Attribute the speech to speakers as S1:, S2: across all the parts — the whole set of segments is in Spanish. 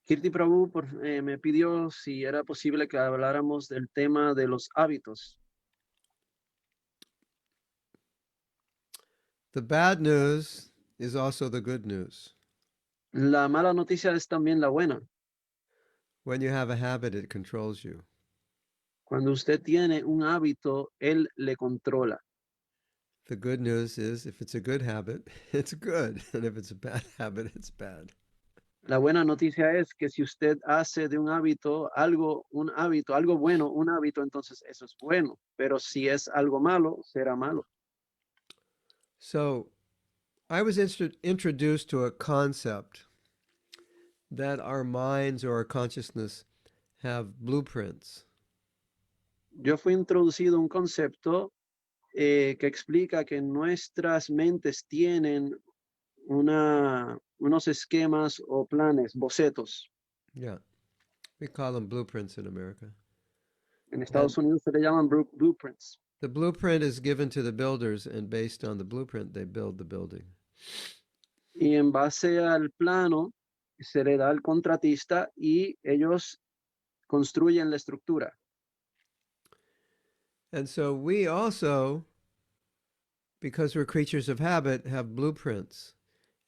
S1: Kirti Prabhu me pidió si era posible que habláramos del tema de los hábitos.
S2: The bad news is also the good news.
S1: La mala noticia es también la buena.
S2: When you have a habit, it controls you.
S1: Cuando usted tiene un hábito, él le controla.
S2: The good news is if it's a good habit, it's good. And if it's a bad habit, it's bad.
S1: La buena noticia es que si usted hace de un hábito, algo bueno, un hábito, entonces eso es bueno. Pero si es algo malo, será malo.
S2: So I was introduced to a concept that our minds or our consciousness have blueprints.
S1: Yo fui introducido a un concepto que explica que nuestras mentes tienen unos esquemas o planes, bocetos.
S2: Yeah, we call them blueprints in America.
S1: En
S2: And
S1: Estados Unidos se le llaman blueprints.
S2: the blueprint is given to the builders, and based on the blueprint, they build the building.
S1: Y en base al plano se le da al contratista y ellos construyen la estructura.
S2: And so we also, because we're creatures of habit, have blueprints.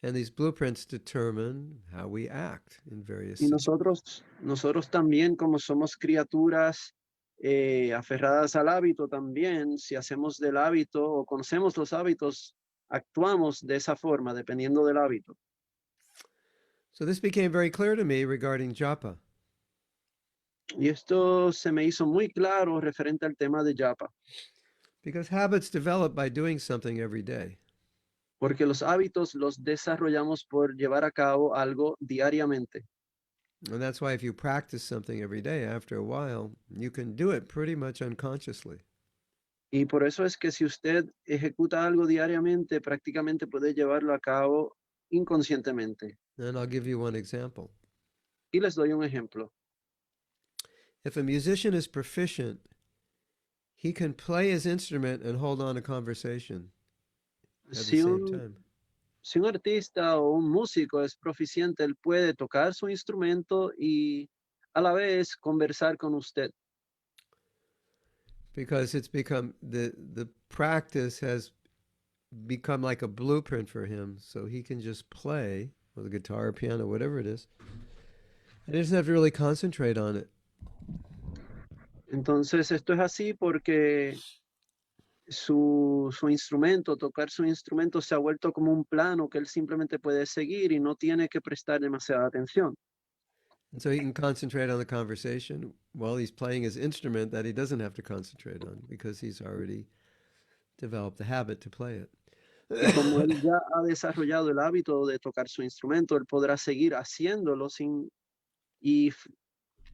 S2: And these blueprints determine how we act in various
S1: Y
S2: situations.
S1: nosotros también, como somos criaturas aferradas al hábito, también, si hacemos del hábito o conocemos los hábitos, actuamos de esa forma, dependiendo del hábito.
S2: So this became very clear to me regarding japa.
S1: Y esto se me hizo muy claro referente al tema de japa,
S2: Because habits develop by doing something every day.
S1: porque los hábitos los desarrollamos por llevar a cabo algo diariamente.
S2: And that's why if you practice something every day, after a while, you can do it pretty much unconsciously.
S1: Y por eso es que si usted ejecuta algo diariamente, prácticamente puede llevarlo a cabo inconscientemente.
S2: And I'll give you one example.
S1: Y les doy un ejemplo.
S2: If a musician is proficient, he can play his instrument and hold on a conversation at the
S1: Si
S2: same
S1: un,
S2: time.
S1: si un artista o un músico es proficiente, él puede tocar su instrumento y a la vez conversar con usted.
S2: Because it's become the practice has become like a blueprint for him, so he can just play with a guitar, piano, whatever it is. And he doesn't have to really concentrate on it.
S1: Entonces, esto es así porque su instrumento, tocar su instrumento se ha vuelto como un plano que él simplemente puede seguir y no tiene que prestar demasiada atención.
S2: And so he can concentrate on the conversation while he's playing his instrument that he doesn't have to concentrate on because he's already developed the habit to play it.
S1: Y como él ya ha desarrollado el hábito de tocar su instrumento, él podrá seguir haciéndolo y,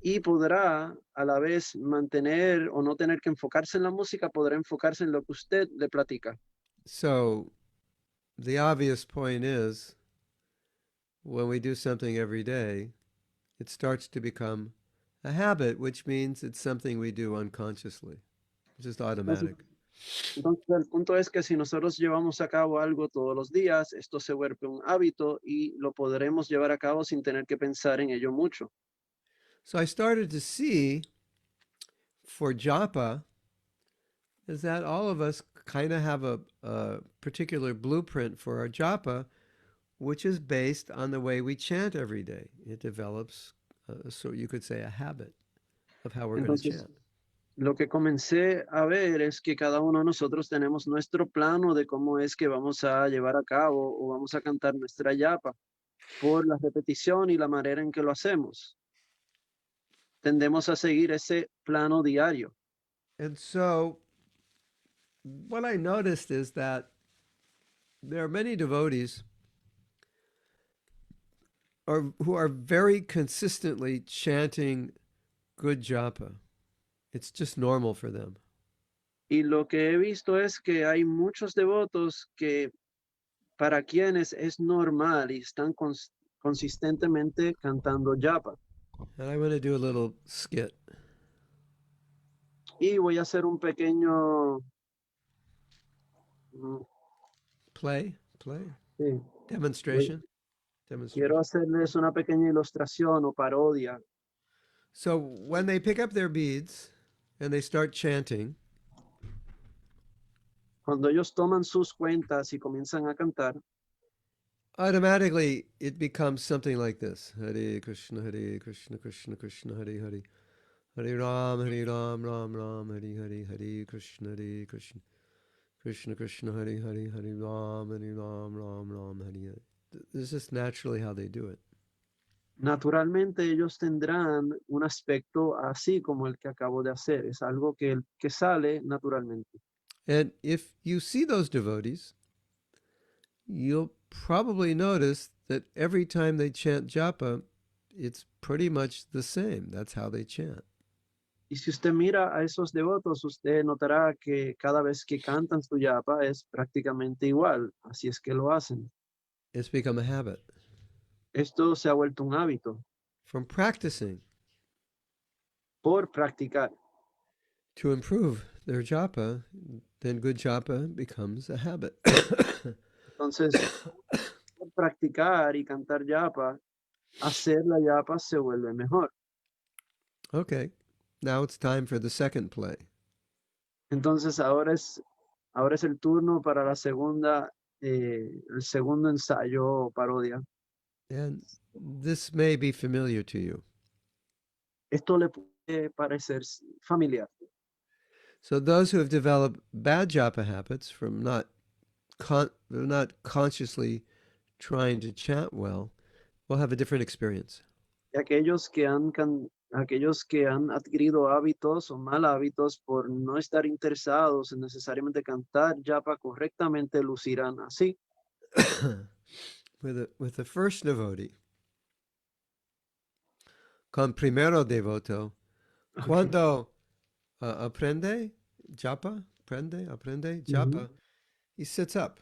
S1: y podrá a la vez mantener o no tener que enfocarse en la música, podrá enfocarse en lo que usted le platica.
S2: So the obvious point is when we do something every day, it starts to become a habit, which means it's something we do unconsciously. It's just
S1: Entonces,
S2: automatic.
S1: entonces, el punto es que si nosotros llevamos a cabo algo todos los días, esto se vuelve un hábito y lo podremos llevar a cabo sin tener que pensar en ello mucho.
S2: So I started to see for japa is that all of us kind of have a particular blueprint for our japa, which is based on the way we chant every day. It develops, so you could say, a habit of how we're going to
S1: Entonces,
S2: chant.
S1: lo que comencé a ver es que cada uno de nosotros tenemos nuestro plano de cómo es que vamos a llevar a cabo o vamos a cantar nuestra yapa por la repetición y la manera en que lo hacemos. Tendemos a seguir ese plano diario.
S2: And so, what I noticed is that there are many devotees who are very consistently chanting good japa. It's just normal for them.
S1: Y lo que he visto es que hay muchos devotos que para quienes es normal y están consistentemente cantando yapa.
S2: And I'm going to do a little skit.
S1: Y voy a hacer un pequeño
S2: Play,
S1: sí, voy,
S2: demonstration.
S1: Quiero
S2: demonstration.
S1: hacerles una pequeña ilustración o parodia.
S2: So when they pick up their beads and they start chanting,
S1: Cuando ellos toman sus cuentas y comienzan a cantar,
S2: automatically it becomes something like this: Hare Krishna, Krishna Krishna, Hare Hare, Hare Ram, Ram Ram, Hare Hare, Hare Krishna, Krishna Krishna, Hare Hare, Hare Ram, Ram Ram, Hare Hare. This is just naturally how they do it.
S1: naturalmente ellos tendrán un aspecto así como el que acabo de hacer. Es algo que sale naturalmente.
S2: And if you see those devotees, you'll probably notice that every time they chant japa, it's pretty much the same. That's how they chant.
S1: Y si usted mira a esos devotos, usted notará que cada vez que cantan su yapa es prácticamente igual. Así es que lo hacen.
S2: It's become a habit.
S1: Esto se ha vuelto un hábito
S2: From practicing
S1: por practicar.
S2: to improve their japa, then good japa becomes a habit.
S1: Entonces, por practicar y cantar yapa, hacer la yapa se vuelve mejor.
S2: Okay, now it's time for the second play.
S1: Entonces, ahora es el turno para la segunda, el segundo ensayo o parodia.
S2: And this may be familiar to you.
S1: Esto le puede parecer familiar.
S2: So those who have developed bad japa habits from they're not consciously trying to chant well will have a different experience.
S1: Y aquellos que han adquirido hábitos o mal hábitos por no estar interesados en necesariamente cantar yapa correctamente, lucirán así.
S2: With the first devotee, con primero devoto, cuando aprende
S1: Ujú.
S2: japa, he sits up.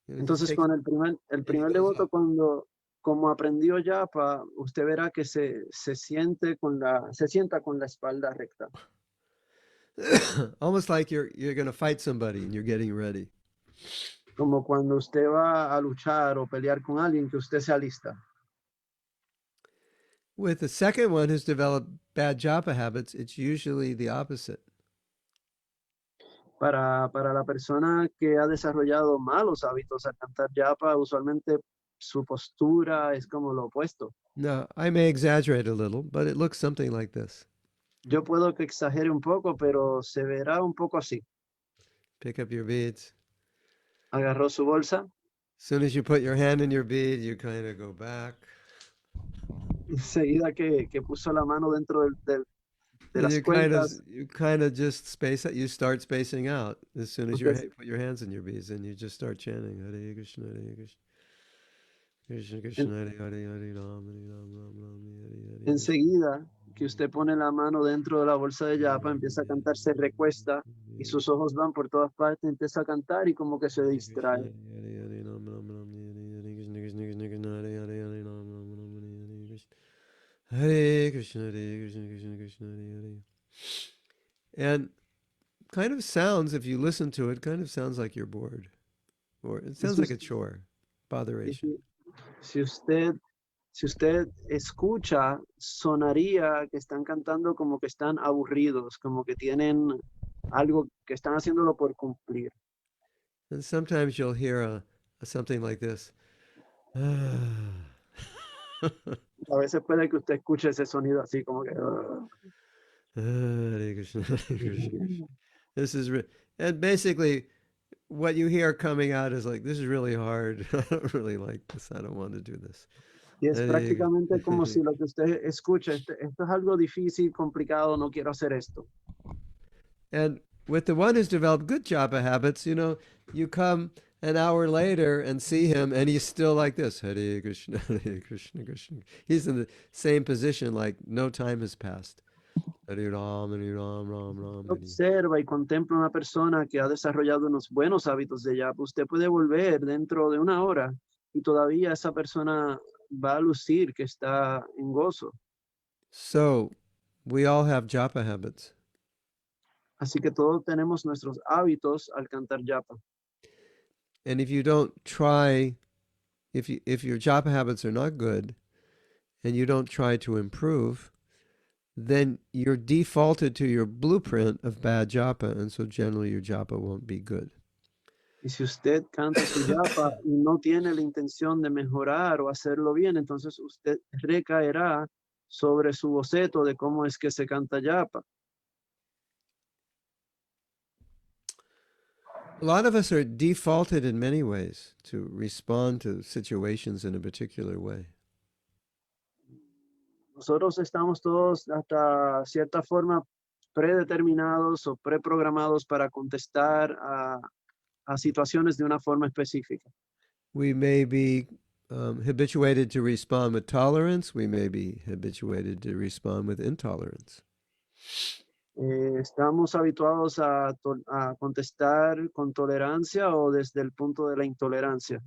S2: He
S1: Entonces,
S2: takes
S1: con el
S2: and he
S1: primer
S2: goes
S1: devoto,
S2: up.
S1: cuando como aprendió yapa, usted verá que se sienta con la espalda recta,
S2: Almost like you're going to fight somebody and you're getting ready.
S1: como cuando usted va a luchar o pelear con alguien que usted se alista.
S2: With the second one who's developed bad japa habits, it's usually the opposite.
S1: Para la persona que ha desarrollado malos hábitos al cantar yapa, usualmente su postura es como lo opuesto.
S2: Now, I may exaggerate a little, but it looks something like this.
S1: Yo puedo que exagere un poco, pero se verá un poco así.
S2: Pick up your beads.
S1: Agarró su bolsa,
S2: As soon as you put your hand in your bead, you kind of go back.
S1: enseguida que puso la mano dentro de
S2: And
S1: las cuentas,
S2: you kind of just you start spacing out as soon as you
S1: usted
S2: put your hands in your beads, and you just start chanting Hare Krishna, Hare Krishna, Krishna
S1: en-
S2: Krishna, Hare Hare, Hare Ram, Ram Ram, Hare Hare, Krishna.
S1: enseguida que usted pone la mano dentro de la bolsa de yapa, empieza a cantar, se recuesta y sus ojos van por todas partes, empieza a cantar y como que se
S2: Hare Krishna,
S1: distrae.
S2: Hare Hare, Ram Ram Ram, Hare Krishna, Krishna Krishna, Krishna Hare Hare, Hare Ram Ram Ram, Hare Krishna, Hare Krishna, Krishna Krishna, Hare Hare. And kind of sounds, if you listen to it, kind of sounds like you're bored, or it
S1: Y
S2: sounds
S1: si,
S2: like a chore,
S1: y
S2: botheration.
S1: si- si usted escucha, sonaría que están cantando como que están aburridos, como que tienen algo que están haciéndolo por cumplir.
S2: And sometimes you'll hear something like this.
S1: A veces puede que usted escuche ese sonido así como que...
S2: Hare Krishna, Hare Krishna, Krishna. This is and basically what you hear coming out is like, this is really hard. I don't really like this. I don't want to do this.
S1: Y es
S2: Hare
S1: prácticamente como
S2: Krishna.
S1: si lo que usted escucha, esto es algo difícil, complicado, no quiero hacer esto.
S2: And with the one who's developed good japa habits, you come an hour later and see him, and he's still like this. Hare Krishna, Hare Krishna, Krishna. He's in the same position, like no time has passed. Hare Ram, Hare Ram, Ram Ram, Hare.
S1: Observa y contempla una persona que ha desarrollado unos buenos hábitos de yapa. Usted puede volver dentro de una hora y todavía esa persona va a lucir que está en gozo.
S2: So, we all have japa habits.
S1: Así que todos tenemos nuestros hábitos al cantar yapa.
S2: And if you don't try, if your japa habits are not good and you don't try to improve, then you're defaulted to your blueprint of bad japa, and so generally your japa won't be good.
S1: Y si usted canta su yapa y no tiene la intención de mejorar o hacerlo bien, entonces usted recaerá sobre su boceto de cómo es que se canta yapa.
S2: A lot of us are defaulted in many ways to respond to situations in a particular way.
S1: Nosotros estamos todos hasta cierta forma predeterminados o preprogramados para contestar a situaciones de una forma específica.
S2: We may be habituated to respond with tolerance. We may be habituated to respond with intolerance.
S1: Estamos habituados a contestar con tolerancia o desde el punto de la intolerancia.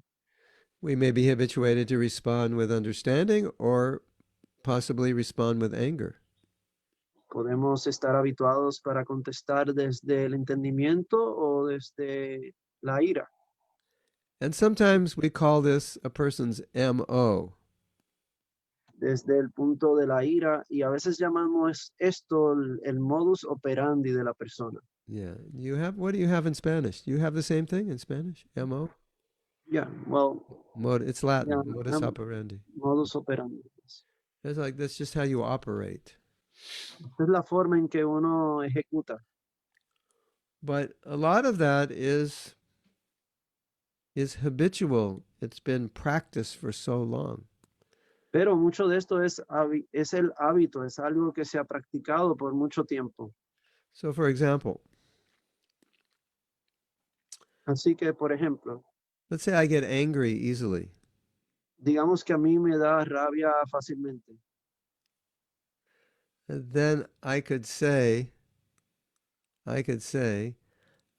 S2: We may be habituated to respond with understanding or possibly respond with anger.
S1: Podemos estar habituados para contestar desde el entendimiento o desde la ira.
S2: And sometimes we call this a person's MO.
S1: Desde el punto de la ira, y a veces llamamos esto el modus operandi de la persona.
S2: Yeah. What do you have in Spanish? Do you have the same thing in Spanish? MO?
S1: Yeah, well,
S2: It's Latin,
S1: yeah,
S2: modus operandi.
S1: modus operandi.
S2: It's like that's just how you operate.
S1: Esta es la forma en que uno ejecuta.
S2: But a lot of that is habitual. It's been practiced for so long.
S1: Pero mucho de esto es el hábito, es algo que se ha practicado por mucho tiempo.
S2: So, for example,
S1: Así que, por ejemplo,
S2: let's say I get angry easily.
S1: digamos que a mí me da rabia fácilmente.
S2: And then I could say,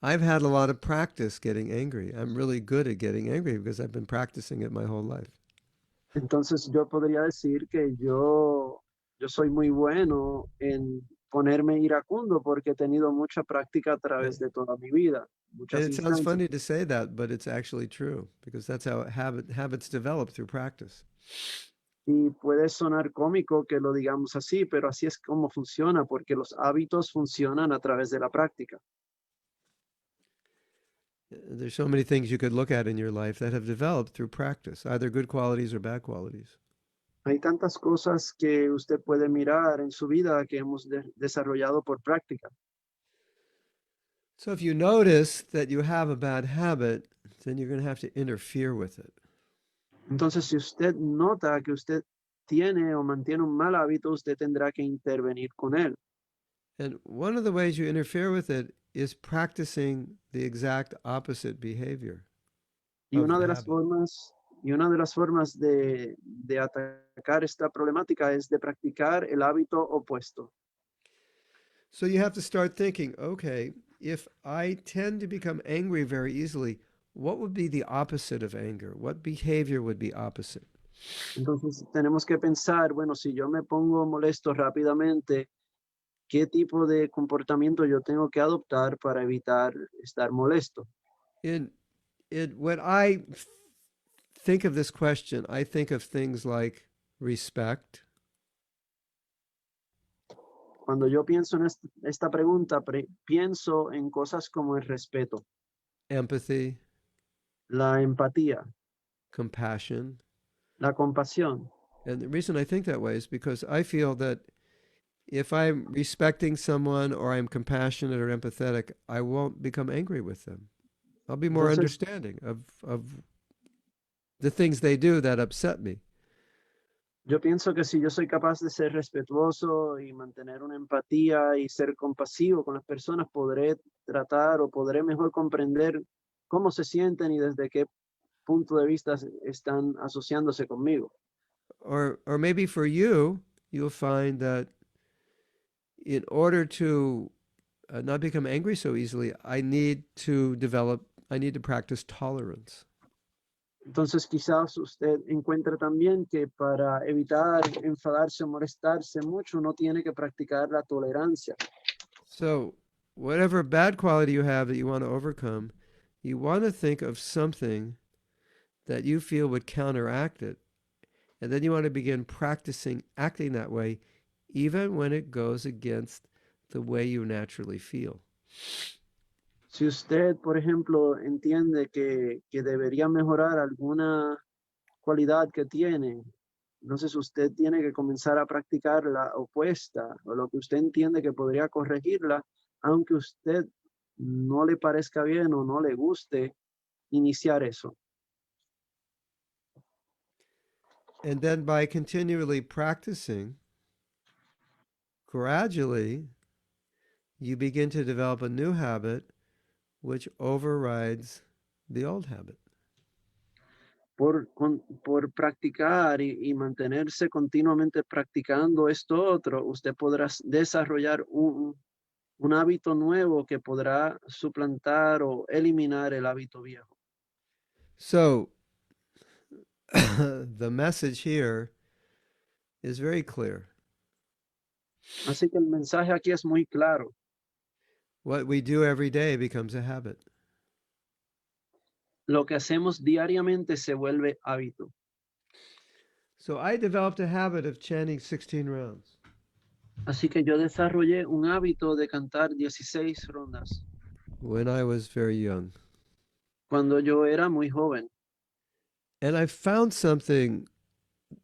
S2: I've had a lot of practice getting angry. I'm really good at getting angry because I've been practicing it my whole life.
S1: Entonces yo podría decir que yo soy muy bueno en ponerme iracundo porque he tenido mucha práctica a través de toda mi vida,
S2: And
S1: muchas
S2: it sounds
S1: instancias.
S2: funny to say that, but it's actually true because that's how habits develop through practice.
S1: Y puede sonar cómico que lo digamos así, pero así es como funciona, porque los hábitos funcionan a través de la práctica.
S2: There's so many things you could look at in your life that have developed through practice, either good qualities or bad qualities.
S1: Hay tantas cosas que usted puede mirar en su vida que hemos desarrollado por práctica.
S2: So if you notice that you have a bad habit, then you're going to have to interfere with it.
S1: Entonces, si usted nota que usted tiene o mantiene un mal hábito, usted tendrá que intervenir con él.
S2: And one of the ways you interfere with it is practicing the exact opposite behavior.
S1: Y
S2: of
S1: una
S2: the
S1: de las
S2: habit.
S1: formas, de atacar esta problemática es de practicar el hábito opuesto.
S2: So you have to start thinking, okay, if I tend to become angry very easily, what would be the opposite of anger? What behavior would be opposite?
S1: Entonces tenemos que pensar, bueno, si yo me pongo molesto rápidamente, ¿qué tipo de comportamiento yo tengo que adoptar para evitar estar molesto?
S2: When I think of this question, I think of things like respect,
S1: Cuando yo pienso en esta pregunta, pienso en cosas como el respeto,
S2: empathy,
S1: la empatía,
S2: compassion.
S1: la compasión.
S2: And the reason I think that way is because I feel that if I'm respecting someone or I'm compassionate or empathetic, I won't become angry with them. I'll be more
S1: Entonces,
S2: understanding of the things they do that upset me.
S1: yo pienso que si yo soy capaz de ser respetuoso y mantener una empatía y ser compasivo con las personas, podré tratar o podré mejor comprender cómo se sienten y desde qué punto de vista están asociándose conmigo.
S2: Or maybe for you, you'll find that in order to not become angry so easily, I need to practice tolerance.
S1: Entonces quizás usted encuentre también que para evitar enfadarse o molestarse mucho, uno tiene que practicar la tolerancia.
S2: So whatever bad quality you have that you want to overcome, you want to think of something that you feel would counteract it. And then you want to begin practicing acting that way, even when it goes against the way you naturally feel.
S1: Si usted, por ejemplo, entiende que debería mejorar alguna cualidad que tiene, entonces usted tiene que comenzar a practicar la opuesta o lo que usted entiende que podría corregirla, aunque usted no le parezca bien o no le guste iniciar eso.
S2: And then by continually practicing, gradually you begin to develop a new habit which overrides the old habit.
S1: Por practicar y mantenerse continuamente practicando esto otro, usted podrá desarrollar un hábito nuevo que podrá suplantar o eliminar el hábito viejo.
S2: So the message here is very clear.
S1: Así que el mensaje aquí es muy claro.
S2: What we do every day becomes a habit.
S1: Lo que hacemos diariamente se vuelve hábito.
S2: So I developed a habit of chanting 16 rounds.
S1: Así que yo desarrollé un hábito de cantar 16 rondas
S2: When I was very young.
S1: cuando yo era muy joven.
S2: And I found something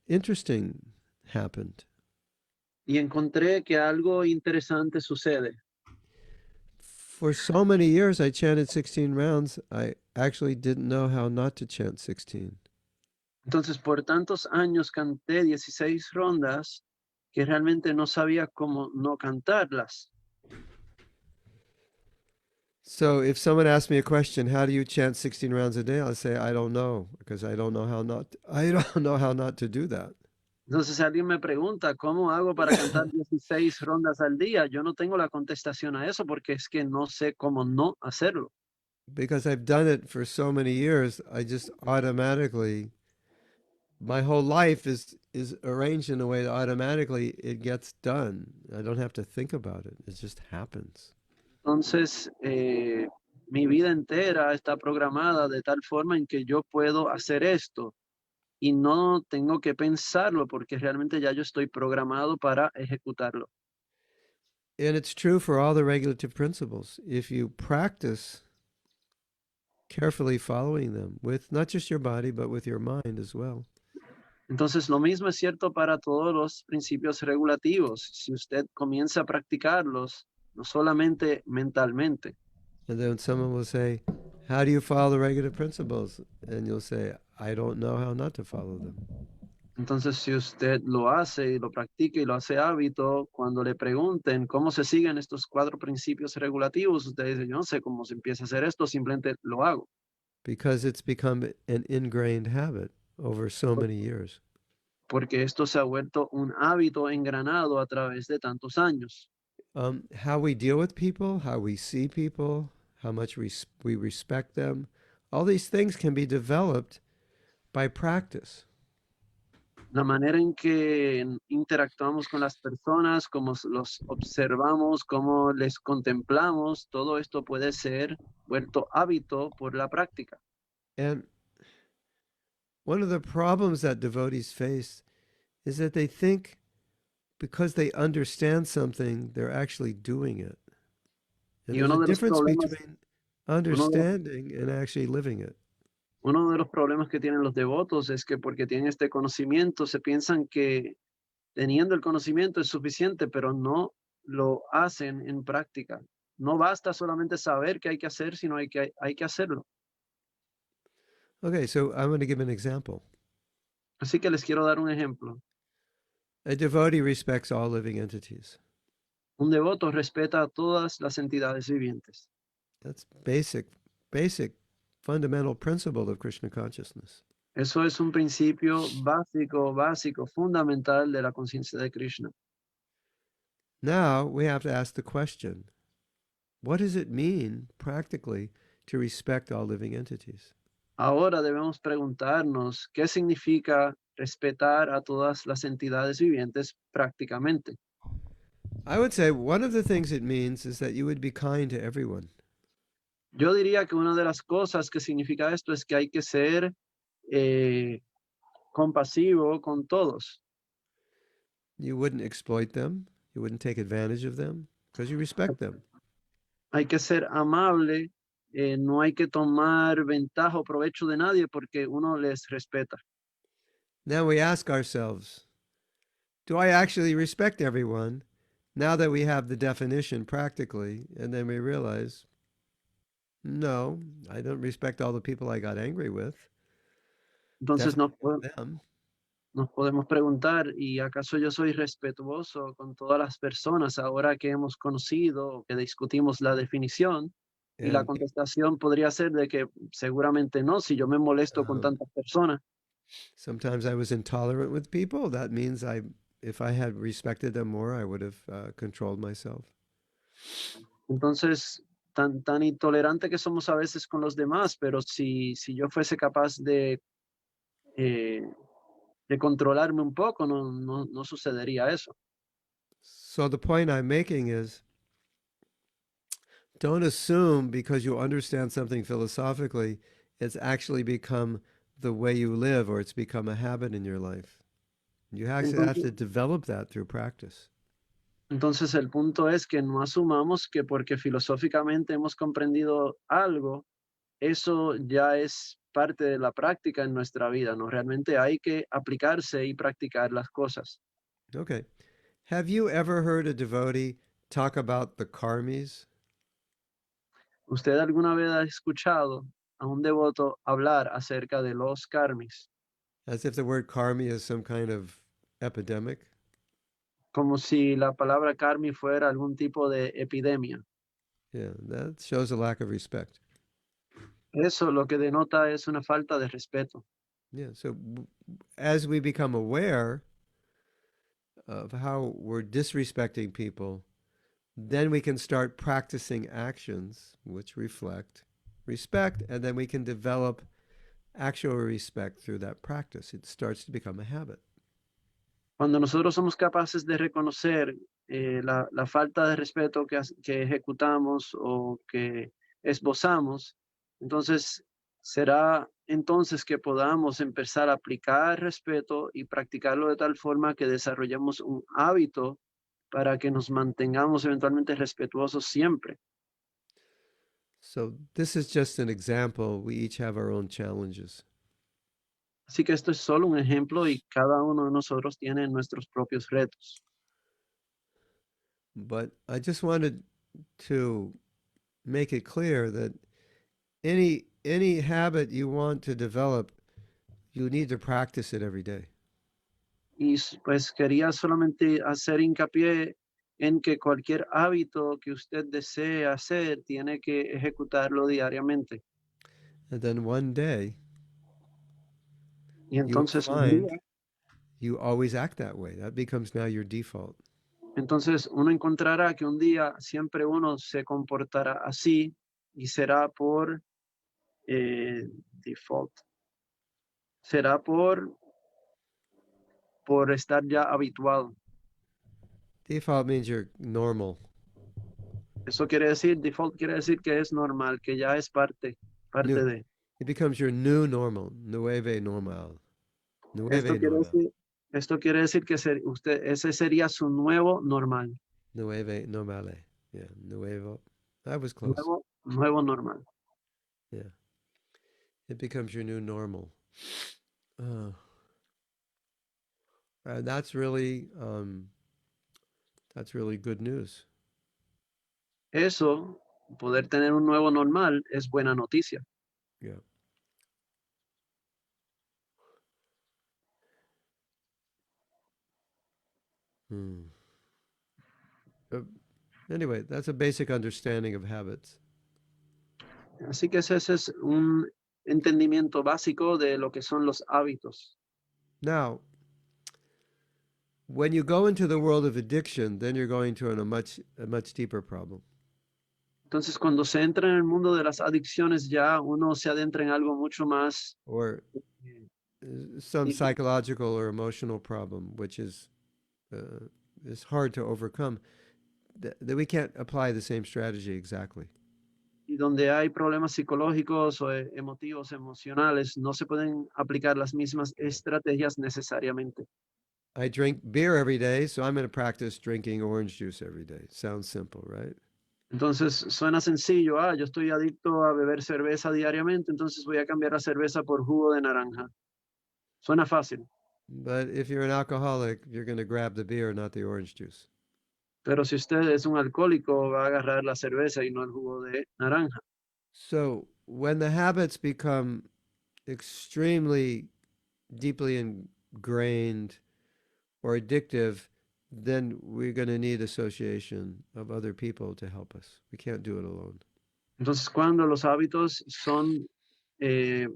S2: interesting happened.
S1: Y encontré que algo interesante sucede.
S2: For so many years, I chanted 16 rounds. I actually didn't know how not to chant 16.
S1: Entonces, por tantos años canté 16 rondas que realmente no sabía cómo no cantarlas.
S2: So if someone asked me a question, how do you chant 16 rounds a day? I'll say, I don't know, because I don't know how not to do that.
S1: Entonces, si alguien me pregunta cómo hago para cantar 16 rondas al día, yo no tengo la contestación a eso porque es que no sé cómo no hacerlo.
S2: Because I've done it for so many years, I just automatically, my whole life is arranged in a way that automatically it gets done. I don't have to think about it. It just happens.
S1: Entonces, mi vida entera está programada de tal forma en que yo puedo hacer esto y no tengo que pensarlo porque realmente ya yo estoy programado para ejecutarlo.
S2: And it's true for all the regulative principles. If you practice carefully following them with not just your body, but with your mind as well.
S1: Entonces, lo mismo es cierto para todos los principios regulativos. Si usted comienza a practicarlos, no solamente mentalmente.
S2: And then someone will say, how do you follow the regulative principles? And you'll say, I don't know how not to follow them.
S1: Entonces, si usted lo hace y lo practica y lo hace hábito, cuando le pregunten cómo se siguen estos 4 principios regulativos, usted dice, yo no sé cómo se empieza a hacer esto, simplemente lo hago.
S2: Because it's become an ingrained habit over so many years.
S1: Porque esto se ha vuelto un hábito engranado a través de tantos años.
S2: How we deal with people, how we see people, how much we respect them, all these things can be developed by practice.
S1: La manera en que interactuamos con las personas, cómo los observamos, cómo les contemplamos, todo esto puede ser vuelto hábito por la práctica.
S2: And one of the problems that devotees face is that they think because they understand something, they're actually doing it. And
S1: Y
S2: there's
S1: uno
S2: a
S1: de los
S2: difference
S1: problemas,
S2: between understanding and actually living it.
S1: uno de los problemas que tienen los devotos es que porque tienen este conocimiento, se piensan que teniendo el conocimiento es suficiente, pero no lo hacen en práctica. No basta solamente saber qué hay que hacer, sino hay que hacerlo.
S2: Okay, so I'm going to give an example.
S1: Así que les quiero dar un ejemplo.
S2: A devotee respects all living entities.
S1: Un devoto respeta a todas las entidades vivientes.
S2: That's basic, fundamental principle of Krishna consciousness.
S1: Eso es un principio básico, fundamental de la conciencia de Krishna.
S2: Now we have to ask the question, what does it mean practically to respect all living entities?
S1: Ahora debemos preguntarnos qué significa respetar a todas las entidades vivientes prácticamente.
S2: I would say one of the things it means is that you would be kind to everyone.
S1: Yo diría que una de las cosas que significa esto es que hay que ser eh, compasivo con todos.
S2: You wouldn't exploit them. You wouldn't take advantage of them because you respect them.
S1: Hay que ser amable, no hay que tomar ventaja o provecho de nadie porque uno les respeta.
S2: Now we ask ourselves, do I actually respect everyone? Now that we have the definition practically, and then we realize, no, I don't respect all the people I got angry with.
S1: Entonces
S2: Definitely not them.
S1: nos podemos preguntar, ¿y acaso yo soy respetuoso con todas las personas ahora que hemos conocido o que discutimos la definición? Y la
S2: And
S1: contestación podría ser de que seguramente no, si yo me molesto con
S2: um,
S1: tantas personas.
S2: sometimes I was intolerant with people. That means if I had respected them more, I would have controlled myself.
S1: Entonces, tan intolerante que somos a veces con los demás, pero si yo fuese capaz eh, de controlarme un poco, no sucedería eso.
S2: So the point I'm making is, don't assume because you understand something philosophically, it's actually become the way you live or it's become a habit in your life. You actually have
S1: Entonces,
S2: to develop that through practice.
S1: entonces el punto es que no asumamos que porque filosóficamente hemos comprendido algo, eso ya es parte de la práctica en nuestra vida, ¿no? Realmente hay que aplicarse y practicar las cosas.
S2: Okay. Have you ever heard a devotee talk about the karmis?
S1: ¿Usted alguna vez ha escuchado a un devoto hablar acerca de los karmis?
S2: As if the word karmi is some kind of epidemic?
S1: Como si la palabra karmi fuera algún tipo de epidemia.
S2: Yeah, that shows a lack of respect.
S1: Eso lo que denota es una falta de respeto.
S2: Yeah, so as we become aware of how we're disrespecting people, then we can start practicing actions which reflect respect, and then we can develop actual respect through that practice. It starts to become a habit.
S1: Cuando nosotros somos capaces de reconocer la falta de respeto que ejecutamos o que esbozamos, entonces será entonces que podamos empezar a aplicar respeto y practicarlo de tal forma que desarrollemos un hábito para que nos mantengamos eventualmente respetuosos siempre.
S2: So, this is just an example. We each have our own challenges.
S1: Así que esto es solo un ejemplo y cada uno de nosotros tiene nuestros propios retos.
S2: But I just wanted to make it clear that any habit you want to develop, you need to practice it every day.
S1: Y pues quería solamente hacer hincapié en que cualquier hábito que usted desee hacer tiene que ejecutarlo diariamente.
S2: And then one day,
S1: Y
S2: you will
S1: entonces un
S2: find
S1: día,
S2: you always act that way. That becomes now your default.
S1: entonces uno encontrará que un día siempre uno se comportará así y será por default. Será por estar ya habituado.
S2: Default means you're normal.
S1: Eso quiere decir, default quiere decir que es normal, que ya es
S2: New,
S1: parte de.
S2: it becomes your new normal. Nueve normal.
S1: Esto
S2: Nueve
S1: quiere
S2: normal.
S1: decir, esto quiere decir que ese sería su nuevo normal.
S2: Nueve normale. Yeah, nuevo. I was close.
S1: Nuevo normal.
S2: Yeah. It becomes your new normal. Uh, that's really good news.
S1: Eso, poder tener un nuevo normal, es buena noticia.
S2: Yeah. Hmm. Uh, anyway, that's a basic understanding of habits.
S1: Así que ese es un entendimiento básico de lo que son los hábitos.
S2: Now, when you go into the world of addiction, then you're going to a much deeper problem.
S1: Entonces, cuando se entra en el mundo de las adicciones, ya uno se adentra en algo mucho más
S2: Or
S1: eh,
S2: some
S1: difícil.
S2: psychological or emotional problem, which is hard to overcome. That we can't apply the same strategy exactly.
S1: y donde hay problemas psicológicos o emotivos, emocionales, no se pueden aplicar las mismas estrategias necesariamente.
S2: I drink beer every day, so I'm going to practice drinking orange juice every day. Sounds simple, right?
S1: Entonces suena sencillo, yo estoy adicto a beber cerveza diariamente, entonces voy a cambiar la cerveza por jugo de naranja. Suena fácil,
S2: But if you're an alcoholic, you're going to grab the beer, not the orange juice.
S1: pero si usted es un alcohólico, va a agarrar la cerveza y no el jugo de naranja.
S2: So when the habits become extremely deeply ingrained or addictive, then we're going to need association of other people to help us. We can't do it alone.
S1: Entonces, cuando los hábitos son eh,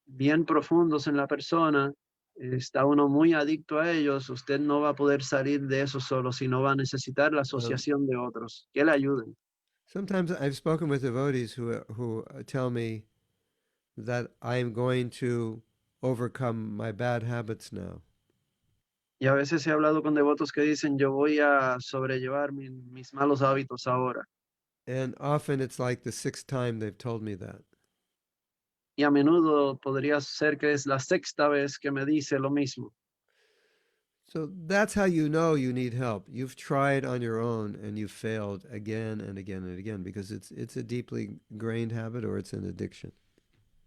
S1: bien profundos en la persona, está uno muy adicto a ellos, usted no va a poder salir de eso solo, sino va a necesitar la
S2: Um,
S1: asociación de otros que le ayuden.
S2: Sometimes I've spoken with devotees who tell me that I am going to overcome my bad habits now.
S1: Y a veces he hablado con devotos que dicen, yo voy a sobrellevar mis malos hábitos ahora.
S2: And often it's like the sixth time they've told me that.
S1: Y a menudo podría ser que es la sexta vez que me dice lo mismo.
S2: So that's how you know you need help. You've tried on your own and you've failed again and again and again because it's a deeply ingrained habit or it's an addiction.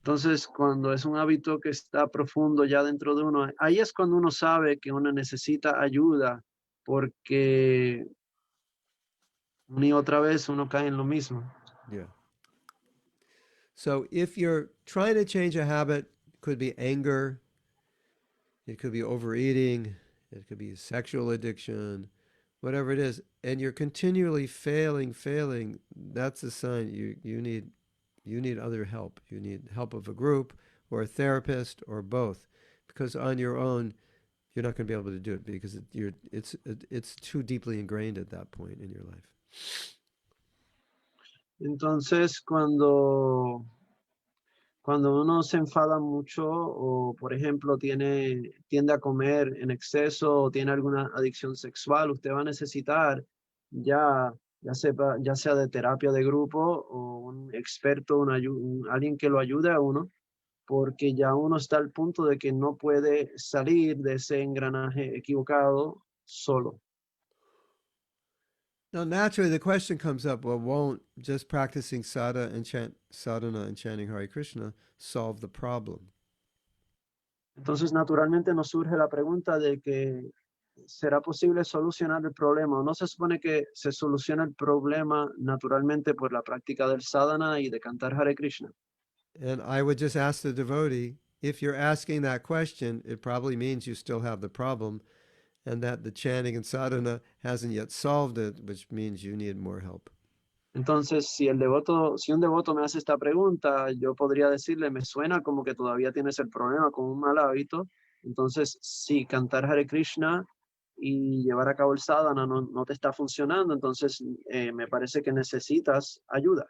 S1: Entonces, cuando es un hábito que está profundo ya dentro de uno, ahí es cuando uno sabe que uno necesita ayuda, porque una y otra vez uno cae en lo mismo.
S2: Yeah. So if you're trying to change a habit, it could be anger, it could be overeating, it could be sexual addiction, whatever it is, and you're continually failing, that's a sign you need other help. You need help of a group or a therapist or both, because on your own you're not going to be able to do it because it's too deeply ingrained at that point in your life.
S1: Entonces, cuando uno se enfada mucho o, por ejemplo, tiende a comer en exceso o tiene alguna adicción sexual, usted va a necesitar ya, ya sea de terapia de grupo o un experto, alguien que lo ayude a uno, porque ya uno está al punto de que no puede salir de ese engranaje equivocado solo.
S2: Now, naturally, the question comes up: well, won't just practicing sadhana and chanting Hare Krishna solve the problem?
S1: Entonces, naturalmente nos surge la pregunta de que ¿será posible solucionar el problema? ¿O no se supone que se soluciona el problema naturalmente por la práctica del sadhana y de cantar Hare Krishna?
S2: And I would just ask the devotee: if you're asking that question, it probably means you still have the problem, and that the chanting and sadhana hasn't yet solved it, which means you need more help.
S1: Entonces, si un devoto me hace esta pregunta, yo podría decirle, me suena como que todavía tienes el problema con un mal hábito. Entonces, si cantar Hare Krishna y llevar a cabo el sadhana no te está funcionando, entonces me parece que necesitas ayuda.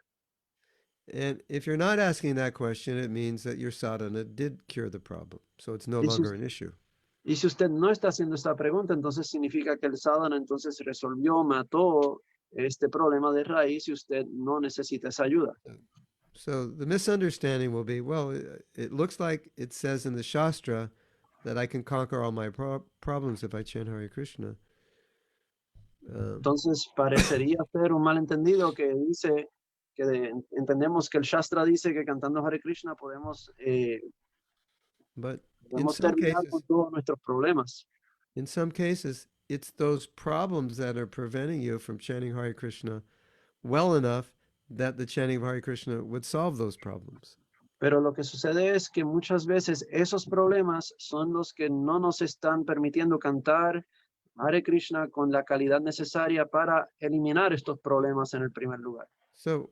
S2: And if you're not asking that question, it means that your sadhana did cure the problem. So it's no
S1: Y si,
S2: longer an issue.
S1: y si usted no está haciendo esta pregunta, entonces significa que el sadhana entonces resolvió, mató este problema de raíz y usted no necesita esa ayuda.
S2: So the misunderstanding will be, well, it looks like it says in the Shastra that I can conquer all my problems if I chant Hare Krishna.
S1: Entonces parecería ser un malentendido que dice entendemos que el Shastra dice que cantando Hare Krishna
S2: But in
S1: podemos
S2: some
S1: terminar con
S2: cases,
S1: todos nuestros problemas.
S2: in some cases, it's those problems that are preventing you from chanting Hare Krishna well enough that the chanting of Hare Krishna would solve those problems.
S1: Pero lo que sucede es que muchas veces esos problemas son los que no nos están permitiendo cantar Hare Krishna con la calidad necesaria para eliminar estos problemas en el primer lugar.
S2: So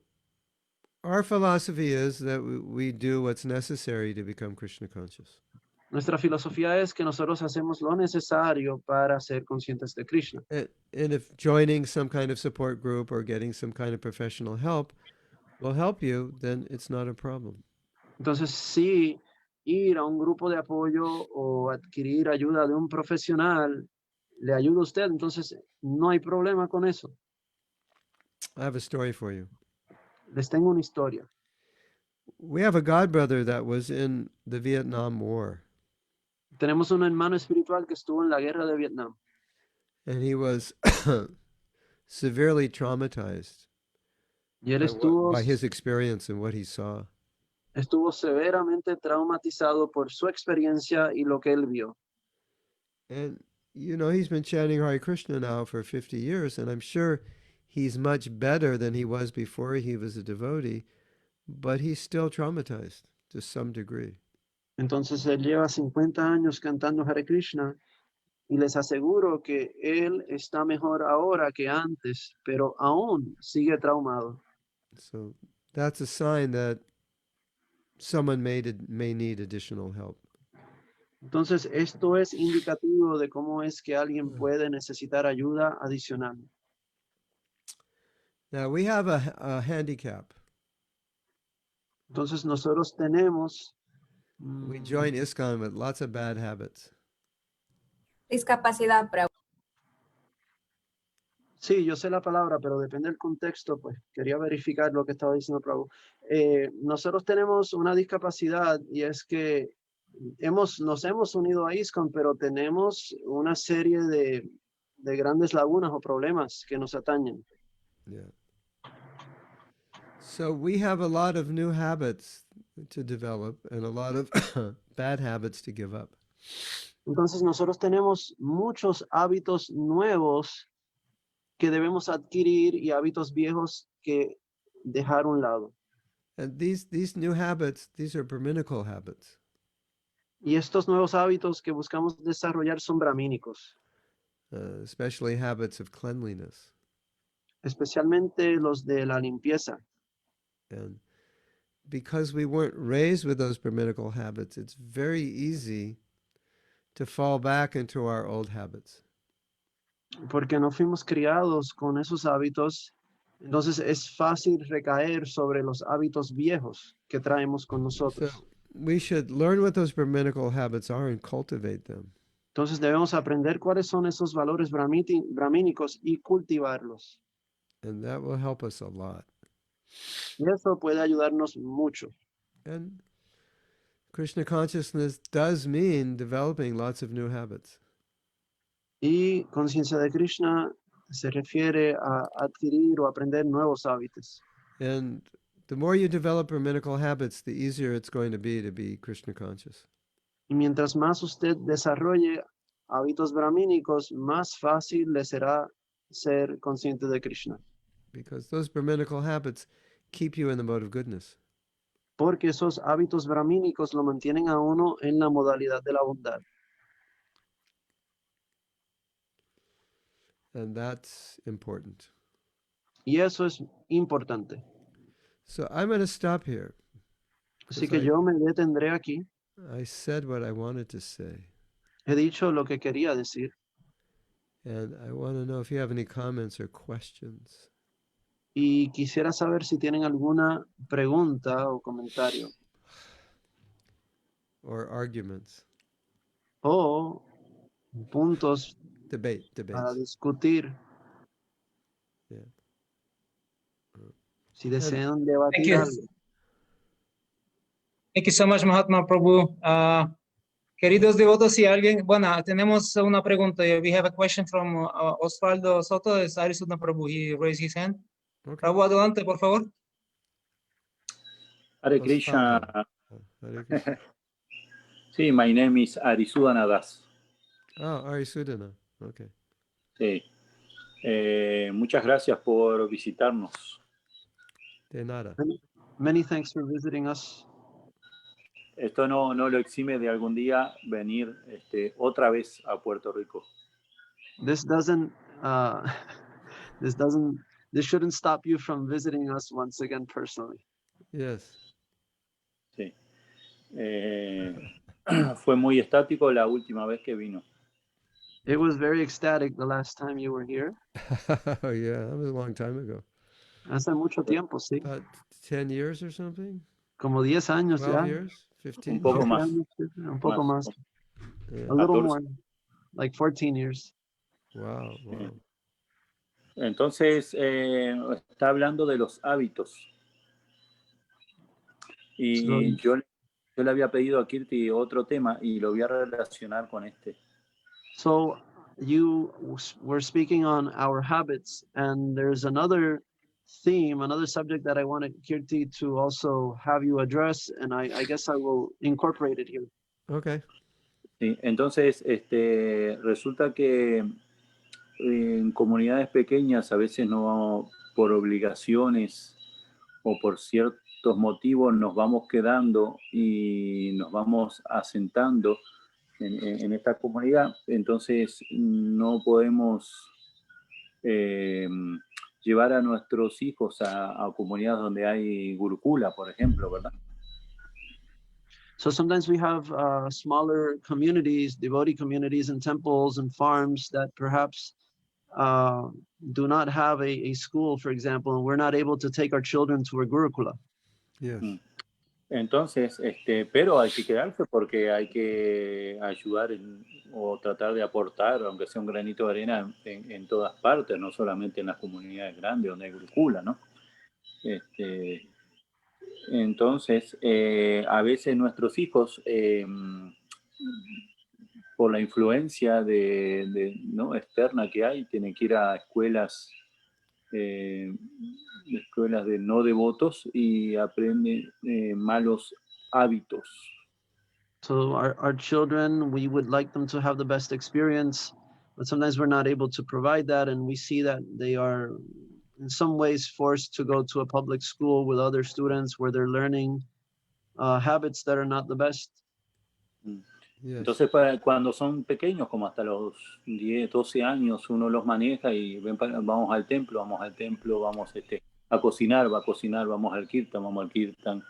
S2: our philosophy is that we do what's necessary to become Krishna conscious.
S1: Nuestra filosofía es que nosotros hacemos lo necesario para ser conscientes de Krishna.
S2: And if joining some kind of support group or getting some kind of professional help will help you, then it's not a problem.
S1: Entonces, si ir a un grupo de apoyo o adquirir ayuda de un profesional le ayuda a usted, entonces no hay problema con eso.
S2: I have a story for you.
S1: Les tengo una historia.
S2: We have a god brother that was in the Vietnam War,
S1: Tenemos un hermano espiritual que estuvo en la guerra de Vietnam
S2: and he was severely traumatized
S1: y él
S2: by his experience and what he saw.
S1: estuvo severamente traumatizado por su experiencia y lo que él vio.
S2: And, you know, he's been chanting Hare Krishna now for 50 years, and I'm sure he's much better than he was before he was a devotee, but he's still traumatized to some degree.
S1: Entonces él lleva 50 años cantando Hare Krishna y les aseguro que él está mejor ahora que antes, pero aún sigue traumado.
S2: So that's a sign that someone may need additional help.
S1: Entonces esto es indicativo de cómo es que alguien puede necesitar ayuda adicional.
S2: Now, we have a handicap.
S1: Entonces nosotros tenemos
S2: We join ISKCON with lots of bad habits.
S3: Discapacidad, Prabhu.
S1: Sí, yo sé la palabra, pero depende del contexto, pues quería verificar lo que estaba diciendo Prabhu. Nosotros tenemos una discapacidad y es que nos hemos unido a ISKCON, pero tenemos una serie de grandes lagunas o problemas que nos atañen.
S2: Yeah. So we have a lot of new habits to develop and a lot of bad habits to give up.
S1: Entonces nosotros tenemos muchos hábitos nuevos que debemos adquirir y hábitos viejos que dejar a un lado.
S2: And these new habits, these are Brahminical habits.
S1: Y estos nuevos hábitos que buscamos desarrollar son brahmínicos,
S2: Especially habits of cleanliness.
S1: especialmente los de la limpieza.
S2: And because we weren't raised with those Brahminical habits, it's very easy to fall back into our old habits.
S1: Porque no fuimos criados con esos hábitos, entonces es fácil recaer sobre los hábitos viejos que traemos con nosotros.
S2: So we should learn what those Brahminical habits are and cultivate them.
S1: Entonces debemos aprender cuáles son esos valores brahmínicos y cultivarlos.
S2: And that will help us a lot.
S1: Y eso puede ayudarnos mucho.
S2: And Krishna consciousness does mean developing lots of new habits.
S1: Y conciencia de Krishna se refiere a adquirir o aprender nuevos hábitos.
S2: And the more you develop Brahminical habits, the easier it's going to be Krishna conscious.
S1: Y mientras más usted desarrolle hábitos brahmínicos, más fácil le será ser consciente de Krishna.
S2: Because those Brahminical habits keep you in the mode of goodness.
S1: Porque esos hábitos brahmínicos lo mantienen a uno en la modalidad de la bondad.
S2: And that's important.
S1: Y eso es importante.
S2: So I'm going to stop here.
S1: Así que yo me detendré aquí.
S2: I said what I wanted to say.
S1: He dicho lo que quería decir.
S2: And I want to know if you have any comments or questions.
S1: Y quisiera saber si tienen alguna pregunta o comentario.
S2: Or arguments.
S1: O puntos
S2: Debates.
S1: para discutir.
S2: Yeah.
S1: Si desean debatir algo.
S4: Thank you so much, Mahatma Prabhu. Queridos devotos, si alguien, bueno, tenemos una pregunta. We have a question from Osvaldo Soto de Arizona Prabhu. He raised his hand.
S2: Okay.
S4: Prabhu, adelante, por favor.
S5: Hare Krishna.
S2: Hare Krishna.
S5: Sí, my name is Arisudana Das.
S2: Oh, Arisudana. Okay.
S5: Sí. Muchas gracias por visitarnos.
S2: De nada.
S1: Many thanks for visiting us.
S5: Esto no lo exime de algún día venir otra vez a Puerto Rico.
S1: This shouldn't stop you from visiting us once again personally.
S2: Yes.
S5: Sí. Fue muy estático la última vez que vino.
S1: It was very ecstatic the last time you were here.
S2: Oh, yeah, that was a long time ago.
S1: Hace mucho tiempo, sí.
S2: About 10 years or something?
S1: Como 10 años
S2: 12
S1: ya.
S2: years? 15?
S5: Un poco más.
S1: Un poco más.
S2: Yeah.
S1: A little
S5: 14.
S1: more. Like 14 years.
S2: Wow.
S5: Entonces, está hablando de los hábitos. Y yo le había pedido a Kirti otro tema y lo voy a relacionar con este.
S1: So you were speaking on our habits, and there's another theme, another subject that I wanted Kirti to also have you address, and I guess I will incorporate it here.
S2: Okay.
S5: Sí, entonces, resulta que en comunidades pequeñas a veces no, por obligaciones o por ciertos motivos nos vamos quedando y nos vamos asentando en esta comunidad, entonces no podemos llevar a nuestros hijos a comunidades donde hay gurukula, por ejemplo, ¿verdad?
S1: So sometimes we have smaller communities, devotee communities and temples and farms that perhaps do not have a school, for example, and we're not able to take our children to a gurukula.
S2: Yes.
S5: Entonces, pero hay que quedarse porque hay que ayudar o tratar de aportar, aunque sea un granito de arena, en todas partes, no solamente en las comunidades grandes donde hay gurukula, ¿no? Entonces, a veces nuestros hijos, por la influencia ¿no? externa que hay, tienen que ir a escuelas de no devotos y aprenden malos hábitos.
S1: So our children, we would like them to have the best experience, but sometimes we're not able to provide that, and we see that they are in some ways forced to go to a public school with other students where they're learning habits that are not the best.
S2: Yes.
S5: Entonces, cuando son pequeños, como hasta los 10, 12 años, uno los maneja y vamos al templo, vamos a cocinar, vamos al kirtan,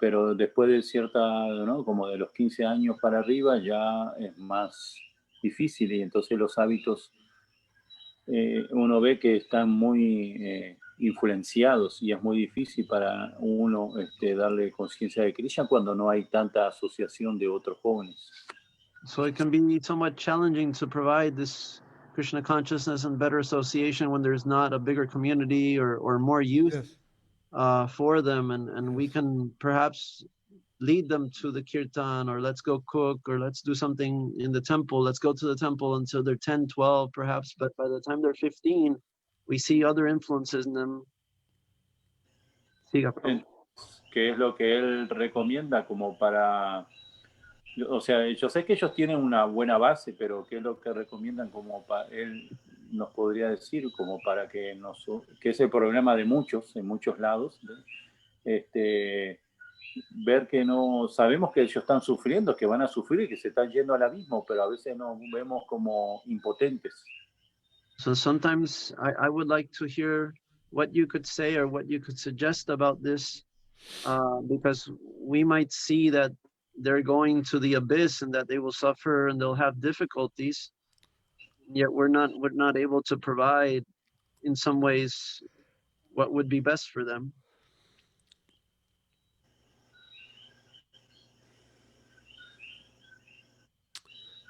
S5: pero después de cierta, ¿no? Como de los 15 años para arriba, ya es más difícil y entonces los hábitos uno ve que están muy influenciados y es muy difícil para uno darle conciencia de Krishna cuando no hay tanta asociación de otros jóvenes.
S1: So it can be somewhat challenging to provide this Krishna consciousness and better association when there's not a bigger community or more youth
S2: Yes.
S1: for them, and we can perhaps lead them to the kirtan, or let's go cook, or let's do something in the temple. Let's go to the temple until they're 10, 12 perhaps, but by the time they're 15, we see other influences in them. Siga, Prabhu.
S5: ¿Qué es lo que él recomienda como para... O sea, yo sé que ellos tienen una buena base, pero ¿qué es lo que recomiendan como para él nos podría decir como para que que es el problema de muchos en muchos lados, ver que no sabemos que ellos están sufriendo, que van a sufrir, que se están yendo al abismo, pero a veces nos vemos como impotentes.
S1: So sometimes I would like to hear what you could say or what you could suggest about this, because we might see that they're going to the abyss and that they will suffer and they'll have difficulties, yet we're not able to provide in some ways what would be best for them.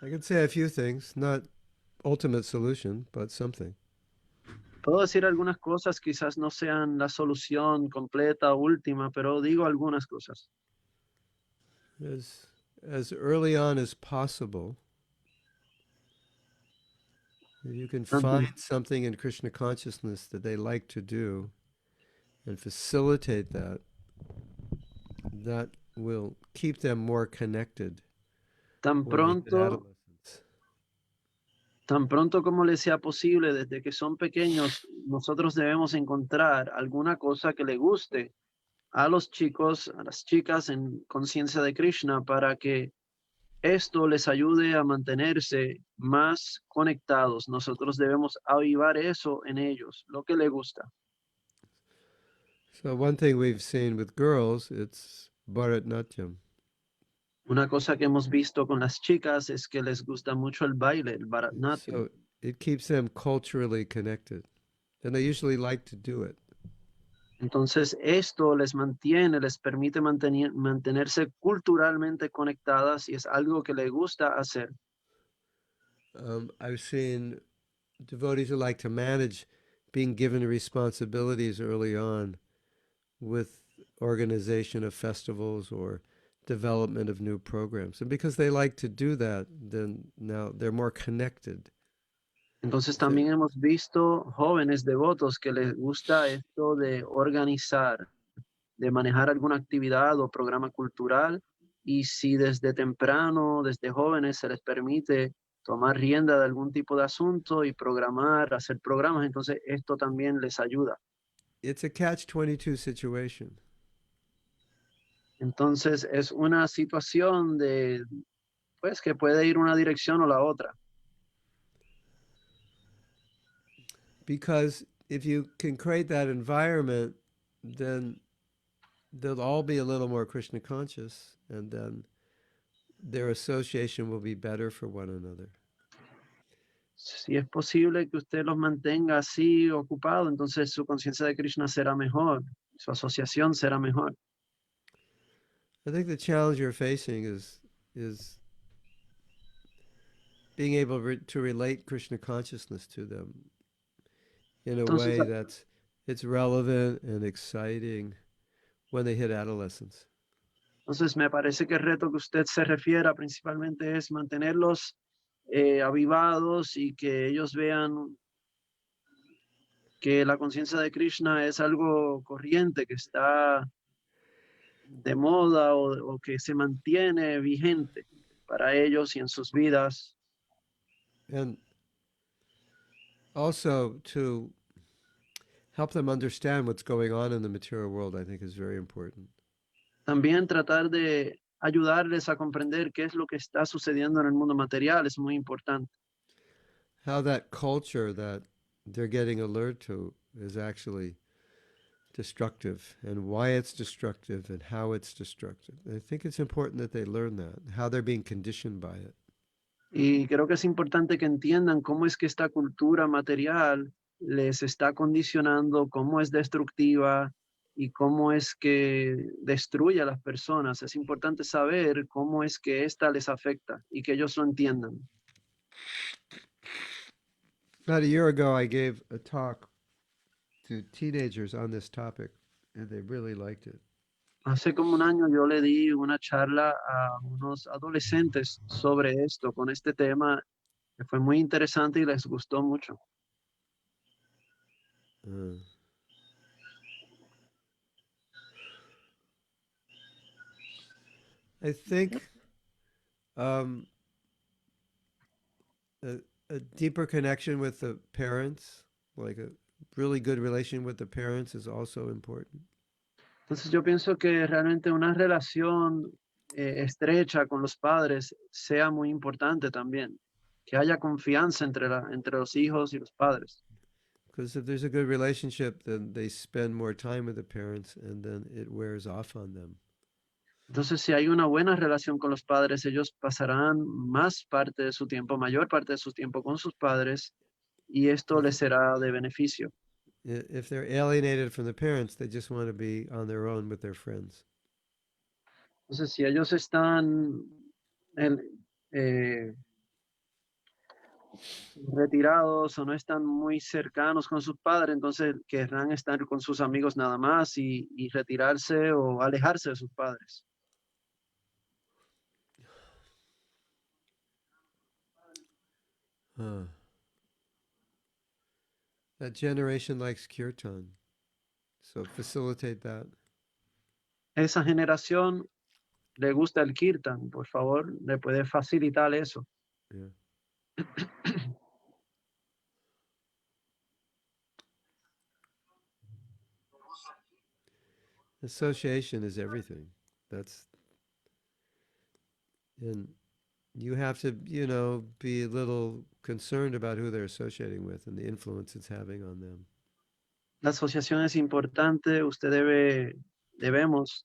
S2: I could say a few things, not ultimate solution, but something.
S1: Puedo decir algunas cosas, quizás no sean la solución completa, última, pero digo algunas cosas.
S2: As early on as possible, if you can find something in Krishna consciousness that they like to do and facilitate that, that will keep them more connected.
S1: Tan pronto como les sea posible, desde que son pequeños, nosotros debemos encontrar alguna cosa que le guste a los chicos, a las chicas en conciencia de Krishna, para que esto les ayude a mantenerse más conectados. Nosotros debemos avivar eso en ellos, lo que les gusta.
S2: So one thing we've seen with girls, it's Bharatnatyam.
S1: Una cosa que hemos visto con las chicas es que les gusta mucho el baile, el Bharatnatyam.
S2: So it keeps them culturally connected, and they usually like to do it.
S1: Entonces esto les permite mantenerse culturalmente conectadas y es algo que les gusta hacer.
S2: I've seen devotees who like to manage being given responsibilities early on with organization of festivals or development of new programs. And because they like to do that, then now they're more connected.
S1: Entonces también hemos visto jóvenes devotos que les gusta esto de organizar, de manejar alguna actividad o programa cultural, y si desde temprano, desde jóvenes se les permite tomar rienda de algún tipo de asunto y programar, hacer programas, entonces esto también les ayuda.
S2: It's a catch-22 situation.
S1: Entonces es una situación de, pues, que puede ir una dirección o la otra.
S2: Because if you can create that environment, then they'll all be a little more Krishna conscious, and then their association will be better for one another.
S1: Si es posible que usted los mantenga así ocupados, entonces su conciencia de Krishna será mejor, su asociación será mejor.
S2: I think the challenge you're facing is being able to relate Krishna consciousness to them in a
S1: Entonces,
S2: way that's it's relevant and exciting when they hit adolescence.
S1: entonces me parece que el reto que usted se refiera principalmente es mantenerlos avivados y que ellos vean que la conciencia de Krishna es algo corriente, que está de moda o que se mantiene vigente para ellos y en sus vidas.
S2: And also to help them understand what's going on in the material world, I think is very important.
S1: También tratar de ayudarles a comprender qué es lo que está sucediendo en el mundo material es muy importante.
S2: How that culture that they're getting alert to is actually destructive, and why it's destructive, and how it's destructive. I think it's important that they learn that, how they're being conditioned by it.
S1: Y creo que es importante que entiendan cómo es que esta cultura material les está condicionando, cómo es destructiva y cómo es que destruye a las personas. Es importante saber cómo es que esta les afecta y que ellos lo entiendan.
S2: About a year ago, I gave a talk to teenagers on this topic, and they really liked it.
S1: Hace como un año yo le di una charla a unos adolescentes sobre esto, con este tema, que fue muy interesante y les gustó mucho.
S2: Uh, I think um, a, a deeper connection with the parents, like a really good relation with the parents, is also important.
S1: Entonces yo pienso que realmente una relación estrecha con los padres sea muy importante también, que haya confianza entre los hijos y los padres.
S2: Because if there's a good relationship, then they spend more time with the parents, and then it wears off on them.
S1: Entonces si hay una buena relación con los padres, ellos pasarán más parte de su tiempo, mayor parte de su tiempo con sus padres, y esto les será de beneficio.
S2: If they're alienated from the parents, they just want to be on their own with their friends.
S1: Entonces si ellos están eh, retirados o no están muy cercanos con sus padres, entonces querrán estar con sus amigos nada más y retirarse o alejarse de sus padres.
S2: That generation likes kirtan, so facilitate that.
S1: Esa generación le gusta el kirtan, por favor, le puede facilitar eso.
S2: Yeah. Association is everything. And you have to, be a little concerned about who they're associating with and the influence it's having on them.
S1: La asociación es importante, debemos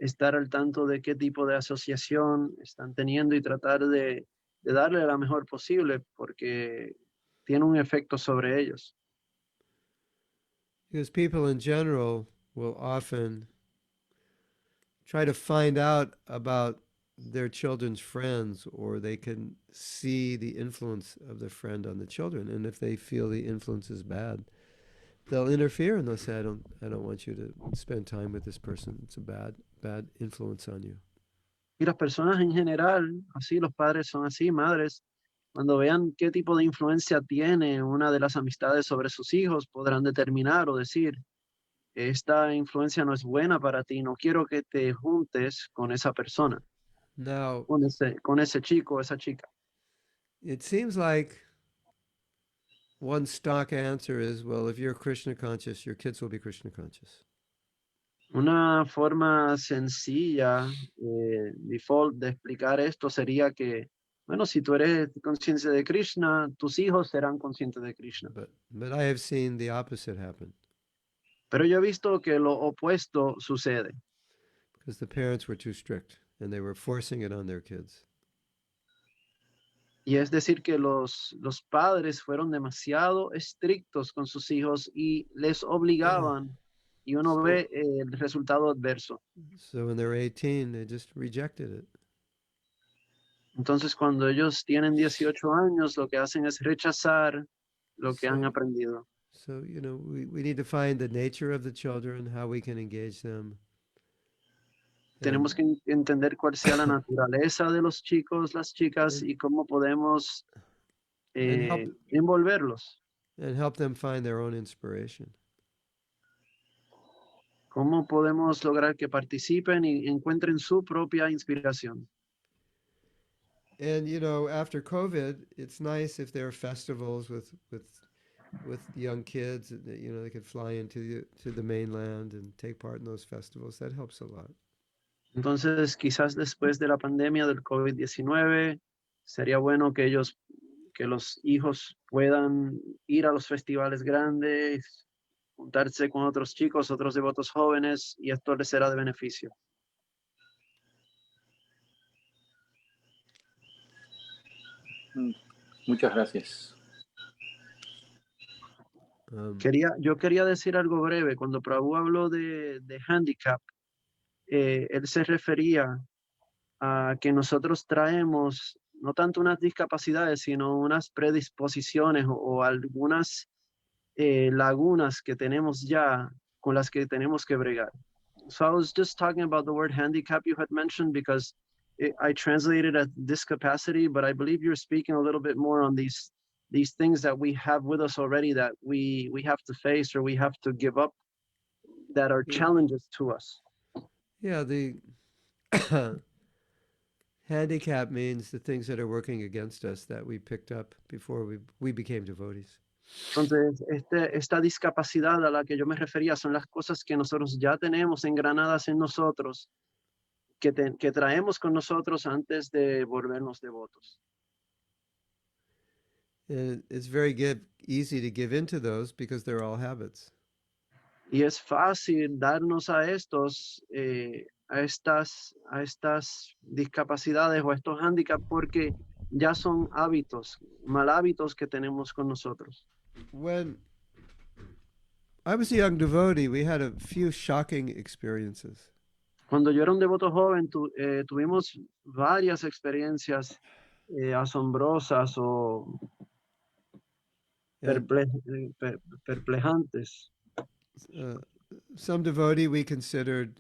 S1: estar al tanto de qué tipo de asociación están teniendo y tratar de darle la mejor posible porque tiene un efecto sobre ellos.
S2: Because people in general will often try to find out about their children's friends, or they can see the influence of the friend on the children. And if they feel the influence is bad, they'll interfere and they'll say, I don't want you to spend time with this person. It's a bad influence on you.
S1: Y las personas en general, así los padres son así, madres, cuando vean qué tipo de influencia tiene una de las amistades sobre sus hijos, podrán determinar o decir, esta influencia no es buena para ti, no quiero que te juntes con esa persona,
S2: Now,
S1: con ese chico o esa chica.
S2: it seems like one stock answer is, well, if you're Krishna conscious, your kids will be Krishna conscious.
S1: Una forma sencilla, default de explicar esto sería que, bueno, si tú eres consciente de Krishna, tus hijos serán conscientes de Krishna.
S2: But I have seen the opposite happen
S1: Pero yo he visto que lo opuesto sucede.
S2: because the parents were too strict and they were forcing it on their kids.
S1: Y es decir, que los padres fueron demasiado estrictos con sus hijos y les obligaban, y uno ve el resultado adverso.
S2: So when they were 18, they just rejected it.
S1: Entonces, cuando ellos tienen 18 años, lo que hacen es rechazar lo que han aprendido.
S2: So, you know, we need to find the nature of the children, how we can engage them.
S1: Tenemos que entender cuál sea la naturaleza de los chicos, las chicas, y cómo podemos envolverlos.
S2: And help them find their own inspiration.
S1: Cómo podemos lograr que participen y encuentren su propia inspiración.
S2: And, you know, after COVID, it's nice if there are festivals with young kids. You know, they could fly into the mainland and take part in those festivals. That helps a lot.
S1: Entonces, quizás después de la pandemia del COVID-19, sería bueno que los hijos puedan ir a los festivales grandes, juntarse con otros chicos, otros devotos jóvenes, y esto les será de beneficio.
S5: Muchas gracias.
S1: Yo quería decir algo breve. Cuando Prabhu habló de handicap, él se refería a que nosotros traemos no tanto unas discapacidades, sino unas predisposiciones o algunas lagunas que tenemos ya con las que tenemos que bregar. So I was just talking about the word handicap you had mentioned because I translated as discapacity, but I believe you're speaking a little bit more on these things that we have with us already that we have to face or we have to give up that are challenges to us.
S2: Yeah, the handicap means the things that are working against us that we picked up before we became devotees.
S1: Entonces, esta discapacidad a la que yo me refería son las cosas que nosotros ya tenemos engranadas en nosotros, que traemos con nosotros antes de volvernos devotos.
S2: And it's very easy to give into those because they're all habits.
S1: Y es fácil darnos a estas discapacidades o estos handicaps porque ya son hábitos, mal hábitos que tenemos con nosotros.
S2: When I was a young devotee, we had a few shocking experiences.
S1: Cuando yo era un devoto joven, tuvimos varias experiencias asombrosas o perplejantes.
S2: Some devotee we considered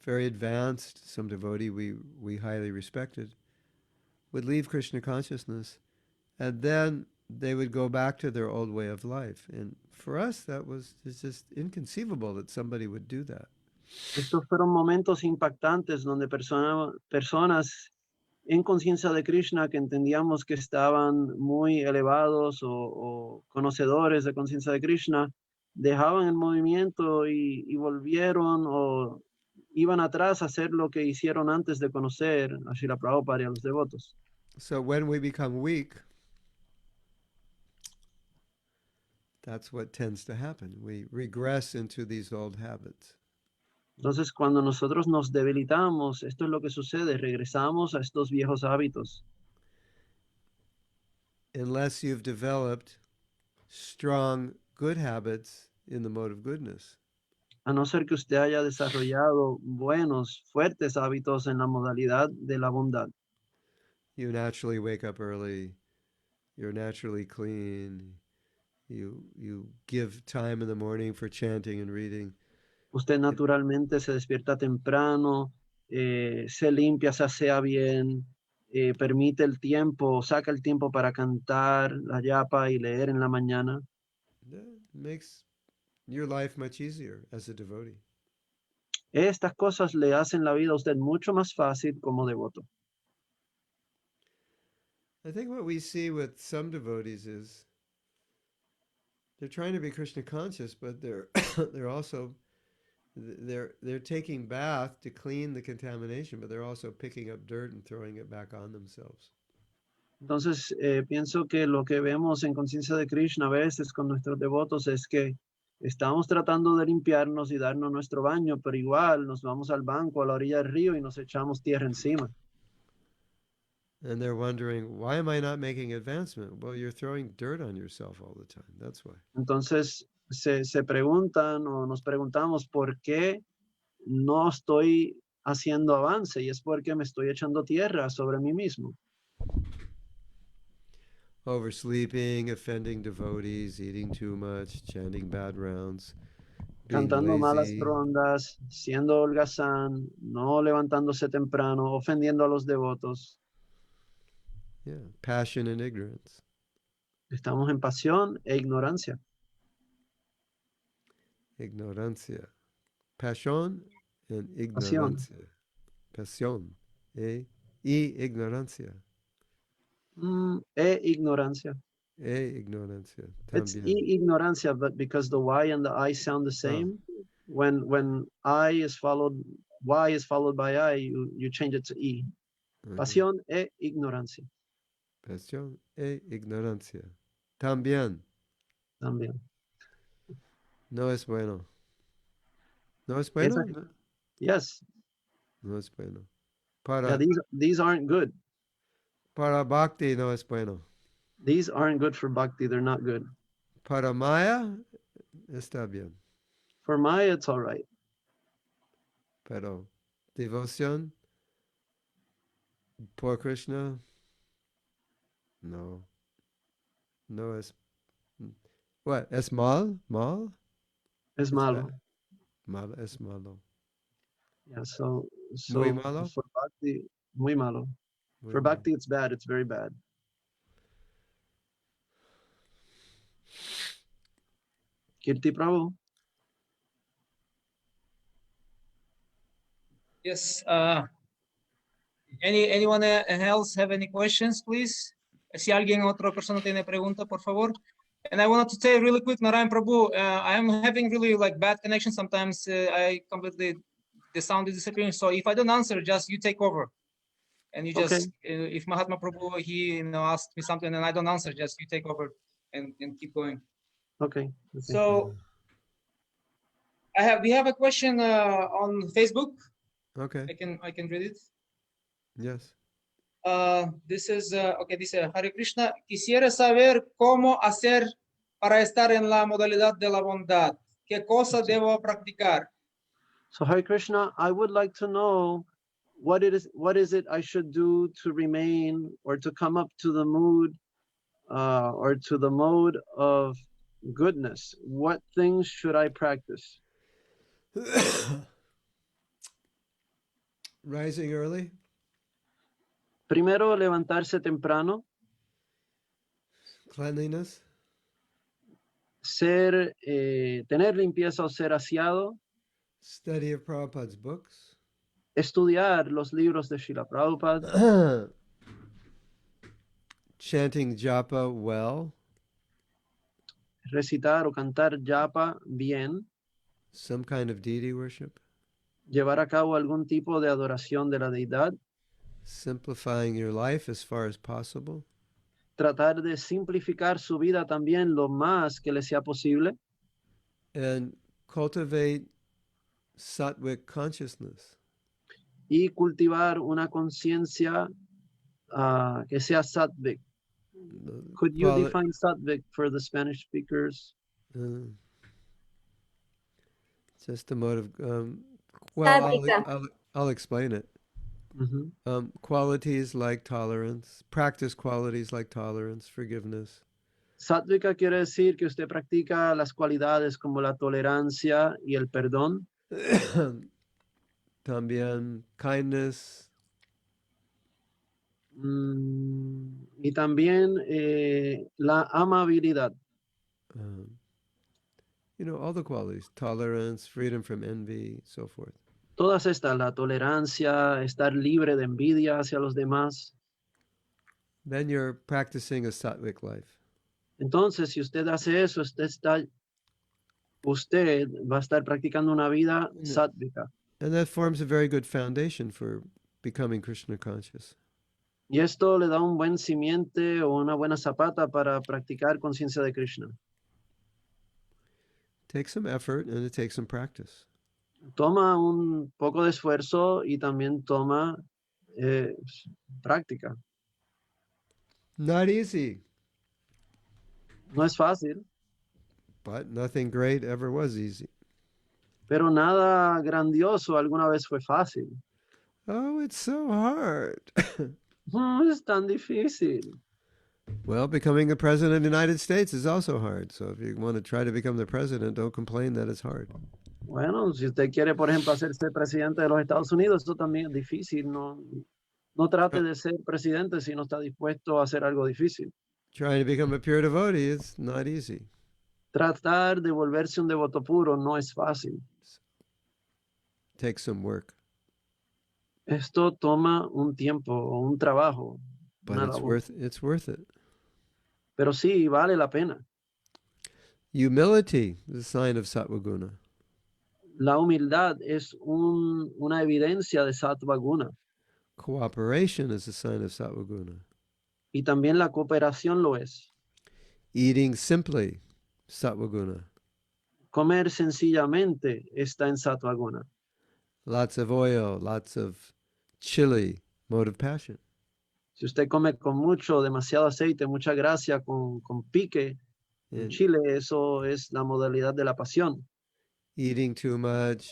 S2: very advanced, some devotee we highly respected, would leave Krishna consciousness, and then they would go back to their old way of life. And for us, it's just inconceivable that somebody would do that.
S1: Estos fueron momentos impactantes donde personas en conciencia de Krishna que entendíamos que estaban muy elevados o conocedores de conciencia de Krishna, dejaban el movimiento y volvieron o iban atrás a hacer lo que hicieron antes de conocer a Srila Prabhupada y a los devotos.
S2: So when we become weak, that's what tends to happen. We regress into these old habits.
S1: Entonces, cuando nosotros nos debilitamos, esto es lo que sucede, regresamos a estos viejos hábitos.
S2: Unless you've developed strong, good habits in the mode of goodness.
S1: A no ser que usted haya desarrollado buenos, fuertes hábitos en la modalidad de la bondad.
S2: You naturally wake up early. You're naturally clean. You give time in the morning for chanting and reading.
S1: Usted naturalmente se despierta temprano, se limpia, se asea bien, permite el tiempo, saca el tiempo para cantar la yapa y leer en la mañana.
S2: That makes your life much easier as a devotee.
S1: Estas cosas le hacen la vida a usted mucho más fácil como devoto.
S2: I think what we see with some devotees is they're trying to be Krishna conscious, but they're they're also they're taking bath to clean the contamination, but they're also picking up dirt and throwing it back on themselves.
S1: Entonces, pienso que lo que vemos en conciencia de Krishna a veces con nuestros devotos es que estamos tratando de limpiarnos y darnos nuestro baño, pero igual nos vamos al banco a la orilla del río y nos echamos tierra encima.
S2: And they're wondering, why am I not making advancement? Well, you're throwing dirt on yourself all the time. That's why.
S1: Entonces, se preguntan o nos preguntamos por qué no estoy haciendo avance y es porque me estoy echando tierra sobre mí mismo.
S2: Oversleeping, offending devotees, eating too much, chanting bad rounds, being
S1: Cantando malas
S2: lazy,
S1: rondas, siendo holgazán, no levantándose temprano, ofendiendo a los devotos.
S2: yeah, passion and ignorance.
S1: Estamos en pasión e ignorancia.
S2: Ignorancia. Pasión and
S1: Pasión.
S2: ignorancia. Pasión. Y ignorancia.
S1: Ignorancia.
S2: Ignorancia.
S1: It's
S2: También.
S1: ignorancia, but because the Y and the I sound the same, when Y is followed by I, you change it to E. Pasión e ignorancia.
S2: Pasión e ignorancia. También.
S1: También.
S2: No es bueno. ¿No es bueno?
S1: Yes.
S2: No es bueno.
S1: Yeah, these aren't good.
S2: Para bhakti no es bueno.
S1: These aren't good for bhakti. They're not good.
S2: Para Maya está bien.
S1: For Maya, it's all right.
S2: Pero devoción por Krishna, no. No es. What? ¿Es mal? ¿Mal?
S1: Es malo.
S2: Bad. Mal es malo.
S1: Yeah, so
S2: Muy malo?
S1: for bhakti, muy malo.
S2: Muy
S1: For
S2: malo.
S1: bhakti, it's bad. It's very bad. Kirti Prabhu.
S4: Yes. Anyone else have any questions, please? Si alguien, otra persona tiene pregunta, por favor. And I wanted to say really quick, Narayan Prabhu, I'm having really like bad connection. Sometimes the sound is disappearing. So if I don't answer, just you take over. And you just, if Mahatma Prabhu, he asked me something and I don't answer, just you take over and keep going.
S1: Okay.
S4: So we have a question on Facebook.
S2: Okay.
S4: I can read it.
S2: Yes.
S4: This is dice Hare Krishna. Quisiera saber cómo hacer para estar en la modalidad de la bondad. ¿Qué cosa debo practicar?
S1: So Hare Krishna, I would like to know what is it I should do to remain or to come up to the mood or to the mode of goodness. What things should I practice?
S2: Rising early.
S1: Primero, levantarse temprano.
S2: Cleanliness.
S1: Tener limpieza o ser aseado.
S2: Study of Prabhupada's books.
S1: Estudiar los libros de Srila Prabhupada.
S2: Chanting japa well.
S1: Recitar o cantar japa bien.
S2: Some kind of deity worship.
S1: Llevar a cabo algún tipo de adoración de la deidad.
S2: Simplifying your life as far as possible.
S1: Tratar de simplificar su vida también lo más que le sea posible.
S2: And cultivate sattvic consciousness.
S1: Y cultivar una conciencia que sea sattvic. Could you define sattvic for the Spanish speakers?
S2: Just a mode of, I'll explain it.
S1: Mm-hmm.
S2: Qualities like tolerance, practice qualities like tolerance, forgiveness,
S1: Sátvica quiere decir que usted practica las cualidades como la tolerancia y el perdón.
S2: También kindness,
S1: Y también la amabilidad.
S2: all the qualities, tolerance, freedom from envy, so forth.
S1: Todas estas, la tolerancia, estar libre de envidia hacia los demás.
S2: Then you're practicing a sattvic life.
S1: Entonces, si usted hace eso, usted va a estar practicando una vida sátvica.
S2: And that forms a very good foundation for becoming Krishna conscious.
S1: Y esto le da un buen simiente o una buena zapata para practicar conciencia de Krishna.
S2: Takes some effort and it takes some practice.
S1: Toma un poco de esfuerzo y también toma práctica.
S2: Not easy,
S1: No es fácil,
S2: but nothing great ever was easy.
S1: pero nada grandioso alguna vez fue fácil.
S2: Oh, it's so hard.
S1: Es tan difícil.
S2: Well, becoming the president of the United States is also hard. So if you want to try to become the president, don't complain that it's hard.
S1: Bueno, si usted quiere, por ejemplo, hacerse presidente de los Estados Unidos, eso también es difícil. No trate de ser presidente si no está dispuesto a hacer algo difícil.
S2: Trying to become a pure devotee is not easy.
S1: Tratar de volverse un devoto puro no es fácil.
S2: Takes some work.
S1: Esto toma un tiempo o un trabajo.
S2: But it's worth it.
S1: Pero sí, vale la pena.
S2: Humility is a sign of sattva guna.
S1: La humildad es una evidencia de sattva guna.
S2: Cooperation is a sign of sattva guna.
S1: Y también la cooperación lo es.
S2: Eating simply, sattva guna.
S1: Comer sencillamente está en sattva guna.
S2: Lots of oil, lots of chili, mode of passion.
S1: Si usted come con mucho, demasiado aceite, mucha gracia, con pique, en chile, eso es la modalidad de la pasión.
S2: Eating too much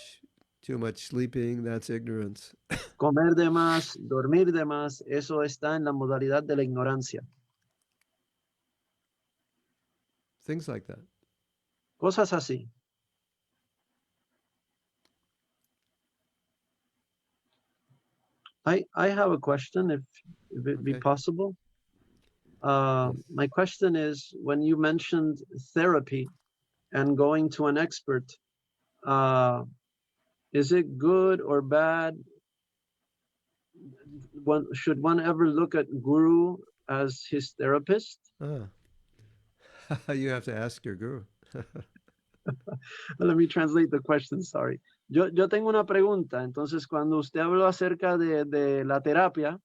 S2: sleeping, that's ignorance.
S1: Comer de más, dormir de más, eso está en la modalidad de la ignorancia.
S2: Things like that.
S1: Cosas así. I have a question, if it be possible.
S2: Yes.
S1: My question is, when you mentioned therapy and going to an expert, is it good or bad? Should one ever look at guru as his therapist?
S2: You have to ask your guru.
S1: Let me translate the question, sorry. Yo tengo una pregunta. Entonces, cuando usted habló acerca de la terapia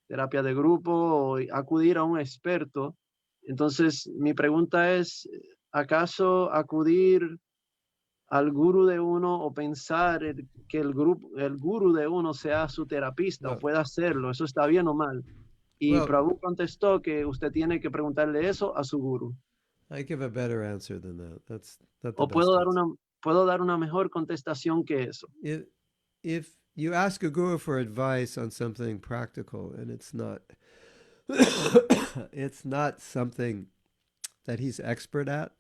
S1: de grupo o acudir a un experto, entonces mi pregunta es, ¿acaso acudir al gurú de uno o pensar que el gurú de uno sea su terapista o pueda hacerlo? ¿Eso está bien o mal? Y Prabhu contestó que usted tiene que preguntarle eso a su gurú.
S2: I give a better answer than that. That's not the
S1: O
S2: best
S1: puedo dar una mejor contestación que eso.
S2: If you ask a guru for advice on something practical and it's not it's not something that he's expert at.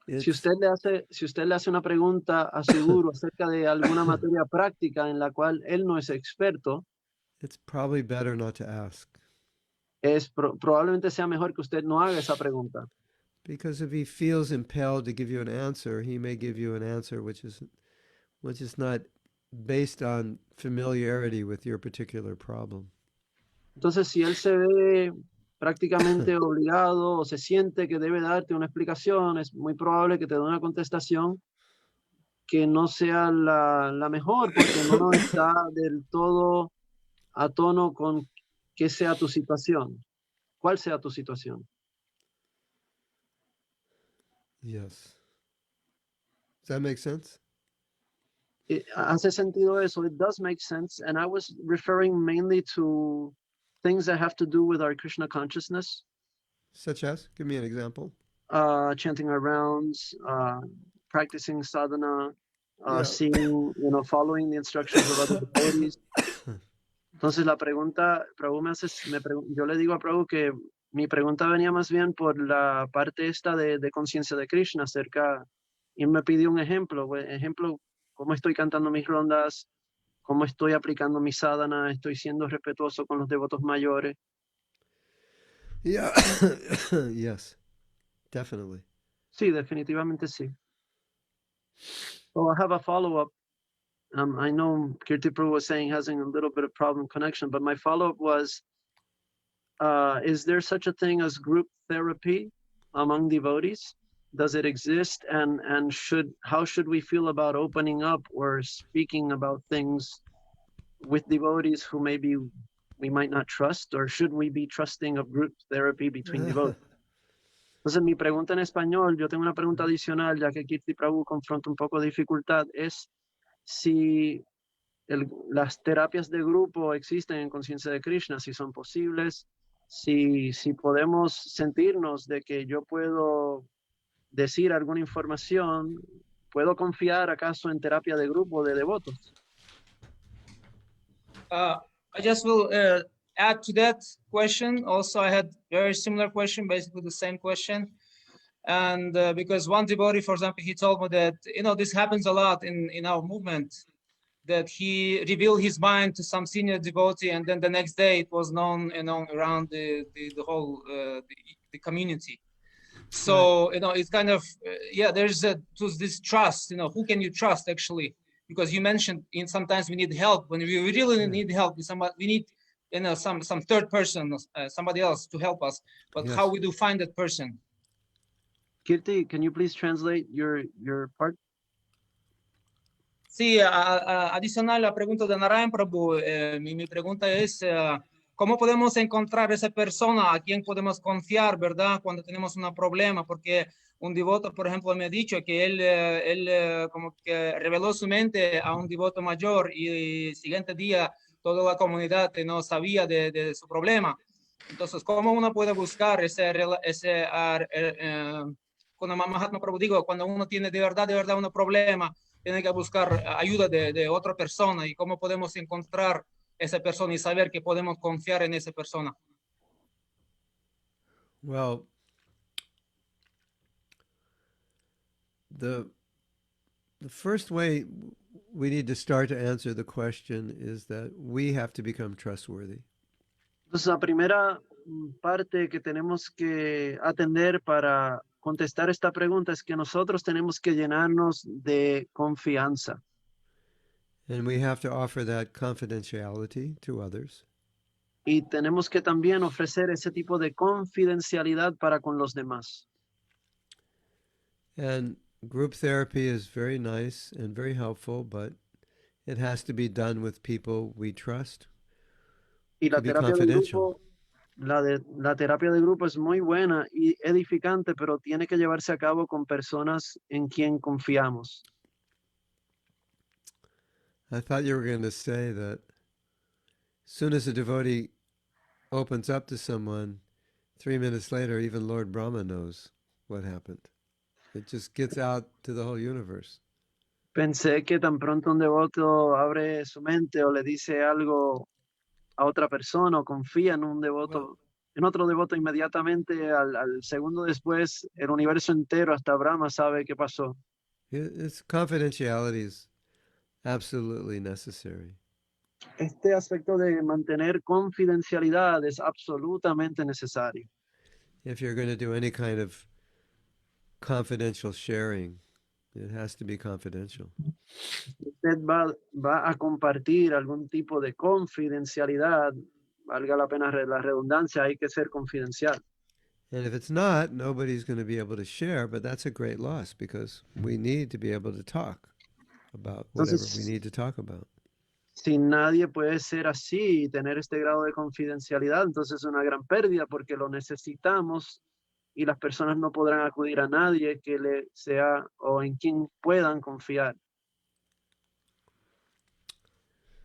S1: Si usted le hace una pregunta a su guru acerca de alguna materia práctica en la cual él no es experto,
S2: it's probably better not to ask.
S1: Probablemente sea mejor que usted no haga esa pregunta.
S2: Because if he feels impelled to give you an answer, he may give you an answer which is not based on familiarity with your particular problem.
S1: Entonces, si él se ve prácticamente obligado o se siente que debe darte una explicación, es muy probable que te dé una contestación que no sea la mejor, porque no está del todo a tono con qué sea tu situación. ¿Cuál sea tu situación?
S2: Yes. Does that make sense?
S1: Hace sentido eso. It does make sense. And I was referring mainly to things that have to do with our Krishna consciousness.
S2: Such as? Give me an example.
S1: Chanting our rounds, practicing sadhana,
S2: Yeah.
S1: seeing, following the instructions of other devotees. Entonces la pregunta, Prabhu yo le digo a Prabhu que mi pregunta venía más bien por la parte esta de conciencia de Krishna acerca, y me pidió un ejemplo, cómo estoy cantando mis rondas, cómo estoy aplicando mi sadhana, estoy siendo respetuoso con los devotos mayores.
S2: Yeah. Yes, definitely.
S1: Sí, definitivamente sí. So I have a follow-up. I know Kirti Prabhu was saying having a little bit of problem connection, but my follow-up was, is there such a thing as group therapy among devotees? Does it exist? And how should we feel about opening up or speaking about things with devotees who maybe we might not trust, or should we be trusting of group therapy between devotees? Entonces, mi pregunta en español, yo tengo una pregunta adicional, ya que Kirti Prabhu confronta un poco de dificultad, es si las terapias de grupo existen en conciencia de Krishna, si son posibles, si podemos sentirnos de que yo puedo decir alguna información, ¿puedo confiar acaso en terapia de grupo de devotos?
S4: I just will add to that question. Also, I had very similar question, basically the same question. And because one devotee, for example, he told me that, this happens a lot in our movement, that he revealed his mind to some senior devotee, and then the next day it was known, around the whole the community. So, it's kind of, there's this trust, who can you trust actually? Because you mentioned sometimes we need help. When we really need help with somebody, we need, some third person, somebody else to help us. But
S2: Yes.
S4: how we do find that person?
S1: Kirti, can you please translate your part?
S4: Sí, adicional a la pregunta de Narayan Prabhu, mi pregunta es, ¿cómo podemos encontrar esa persona a quien podemos confiar, verdad, cuando tenemos un problema? Porque un devoto, por ejemplo, me ha dicho que él como que reveló su mente a un devoto mayor y el siguiente día toda la comunidad no sabía de su problema. Entonces, ¿cómo uno puede buscar cuando Mahatma Prabhu digo, cuando uno tiene de verdad un problema, tiene que buscar ayuda de otra persona, y cómo podemos encontrar esa persona y saber que podemos confiar en esa persona?
S2: Well, the first way we need to start to answer the question is that we have to become trustworthy.
S1: Entonces, la primera parte que tenemos que atender para contestar esta pregunta es que nosotros tenemos que llenarnos de confianza.
S2: And we have to offer that confidentiality to others.
S1: Y tenemos que también ofrecer ese tipo de confidencialidad para con los demás.
S2: And group therapy is very nice and very helpful, but it has to be done with people we trust.
S1: Y la
S2: To be
S1: terapia de
S2: confidential.
S1: grupo, la terapia de grupo es muy buena y edificante, pero tiene que llevarse a cabo con personas en quien confiamos.
S2: I thought you were going to say that as soon as a devotee opens up to someone, 3 minutes later, even Lord Brahma knows what happened. It just gets out to the whole universe.
S1: Pensé que tan pronto un devoto abre su mente o le dice algo a otra persona o confía en un devoto, en otro devoto, inmediatamente al segundo después, el universo entero, hasta Brahma, sabe qué pasó.
S2: It's confidentiality is absolutely necessary.
S1: Este aspecto de mantener confidencialidad es absolutamente necesario.
S2: If you're going to do any kind of confidential sharing, it has to be confidential.
S1: Usted va a compartir algún tipo de confidencialidad, valga la pena la redundancia, hay que ser confidencial.
S2: And if it's not, nobody's going to be able to share, but that's a great loss because we need to be able to talk about whatever we
S1: Entonces,
S2: need to talk about.
S1: si nadie puede ser así y tener este grado de confidencialidad, entonces es una gran pérdida porque lo necesitamos y las personas no podrán acudir a nadie que le sea o en quien puedan confiar.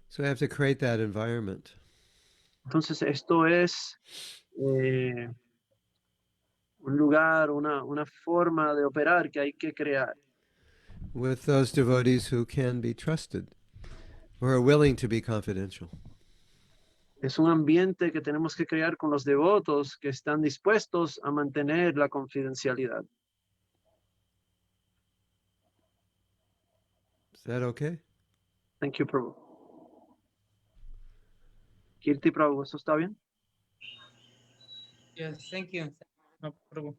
S2: So we have to create that environment.
S1: Entonces esto es un lugar, una forma de operar que hay que crear.
S2: With those devotees who can be trusted, who are willing to be confidential.
S1: Es un ambiente que tenemos que crear con los devotos que están dispuestos a mantener la confidencialidad.
S2: Is that okay?
S1: Thank you, Prabhu. Kirti Prabhu, ¿eso está bien?
S4: Yes, thank you. Prabhu.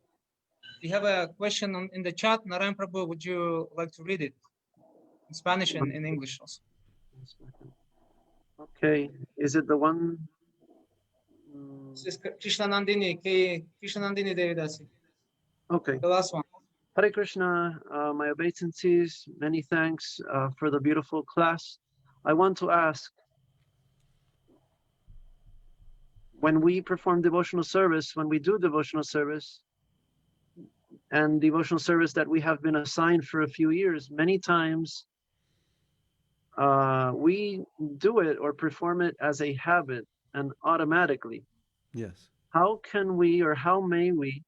S4: We have a question in the chat. Narayan Prabhu, would you like to read it? In Spanish and in English also.
S1: Okay, is it the one?
S4: This is Krishna Nandini, Krishna Nandini Devidasi.
S1: Okay.
S4: The last one.
S1: Hare Krishna, my obeisances, many thanks for the beautiful class. I want to ask, when we perform devotional service, when we do devotional service, and devotional service that we have been assigned for a few years, many times we do it or perform it as a habit and automatically.
S2: Yes.
S1: How can we, or how may we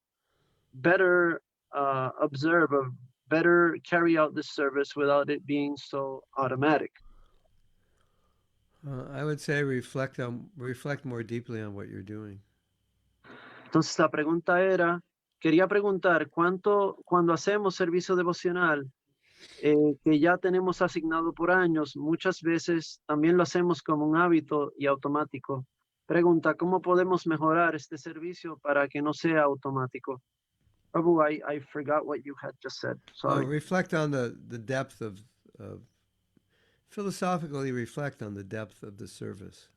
S1: better observe or better carry out this service without it being so automatic?
S2: I would say reflect more deeply on what you're doing.
S1: Entonces la pregunta era, quería preguntar cuando hacemos servicio devocional que ya tenemos asignado por años, muchas veces también lo hacemos como un hábito y automático. Pregunta, ¿cómo podemos mejorar este servicio para que no sea automático? Prabhu, I forgot what you had just said. Sorry.
S2: Reflect on the depth of philosophically reflect on the depth of the service.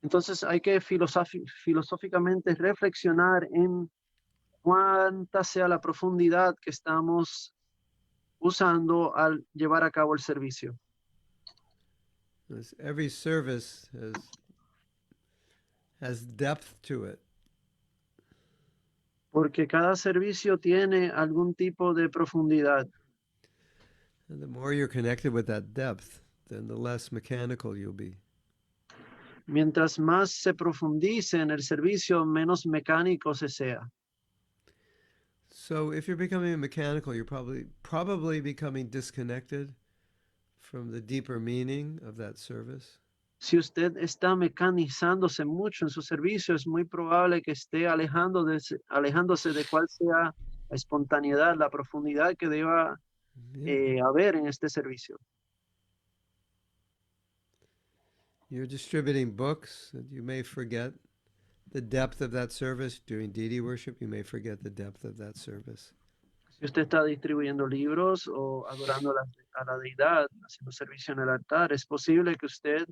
S1: Entonces hay que filosóficamente reflexionar en cuánta sea la profundidad que estamos usando al llevar a cabo el servicio.
S2: Every service has depth to it.
S1: Porque cada servicio tiene algún tipo de profundidad.
S2: And the more you're connected with that depth, then the less mechanical you'll be.
S1: Mientras más se profundice en el servicio, menos mecánico se sea.
S2: So if you're becoming mechanical, you're probably becoming disconnected from the deeper meaning of that service.
S1: Si usted está mecanizándose mucho en su servicio, es muy probable que esté alejándose de cuál sea la espontaneidad, la profundidad que deba haber en este servicio.
S2: You're distributing books, and you may forget the depth of that service. Doing deity worship, you may forget the depth of that service.
S1: Si usted está distribuyendo libros o adorando a la deidad, haciendo servicio en el altar, es posible que usted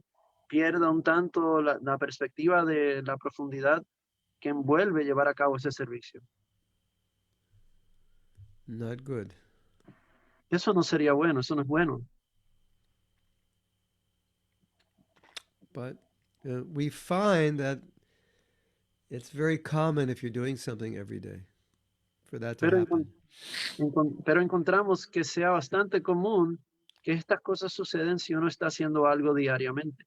S1: pierda un tanto la perspectiva de la profundidad que envuelve llevar a cabo ese servicio.
S2: Not good.
S1: Eso no sería bueno, eso no es bueno.
S2: But we find that it's very common if you're doing something every day for that to happen.
S1: Pero encontramos que sea bastante común que estas cosas suceden si uno está haciendo algo diariamente.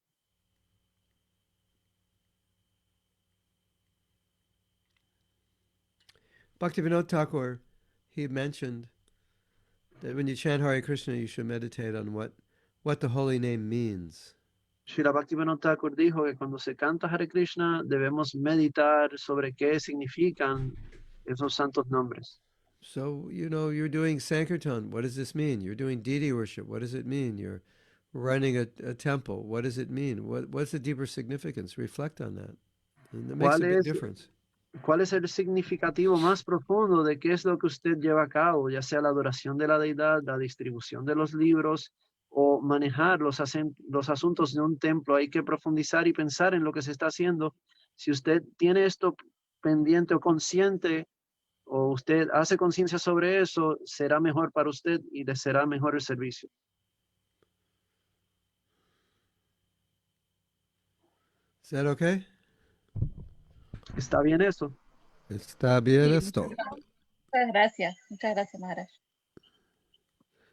S2: Bhaktivinoda Thakur, he mentioned that when you chant Hare Krishna, you should meditate on what the holy name means.
S1: Srila Bhaktivinoda Thakur dijo que cuando se canta Hare Krishna debemos meditar sobre qué significan esos santos nombres.
S2: So, you're doing Sankirtan. What does this mean? You're doing deity worship. What does it mean? You're running a temple. What does it mean? What's the deeper significance? Reflect on that. And that makes a big difference.
S1: ¿Cuál es el significativo más profundo de qué es lo que usted lleva a cabo, ya sea la adoración de la deidad, la distribución de los libros o manejar los asuntos de un templo? Hay que profundizar y pensar en lo que se está haciendo. Si usted tiene esto pendiente o consciente, o usted hace conciencia sobre eso, será mejor para usted y le será mejor el servicio.
S2: Is that okay?
S1: ¿Está bien eso?
S2: Está bien esto.
S3: Muchas gracias, Maharaj.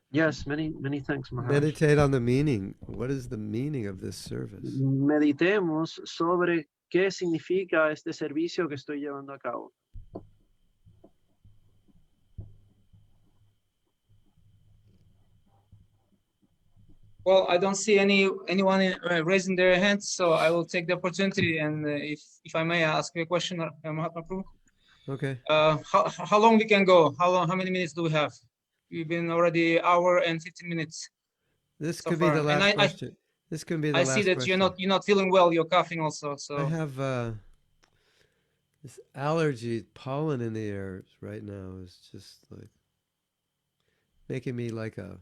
S1: Yes, many thanks, Maharaj.
S2: Meditate on the meaning. What is the meaning of this service?
S1: Meditemos sobre qué significa este servicio que estoy llevando a cabo.
S4: Well, I don't see anyone raising their hands, so I will take the opportunity and if I may ask you a question, Mahatma Prabhu.
S2: Okay.
S4: How long we can go? How many minutes do we have? We've been already hour and 15 minutes.
S2: This
S4: so
S2: could be
S4: far.
S2: the
S4: And
S2: last question. This can be the
S4: I
S2: last
S4: see that
S2: question.
S4: you're not feeling well. You're coughing also. So
S2: I have this allergy pollen in the air right now is just like making me like a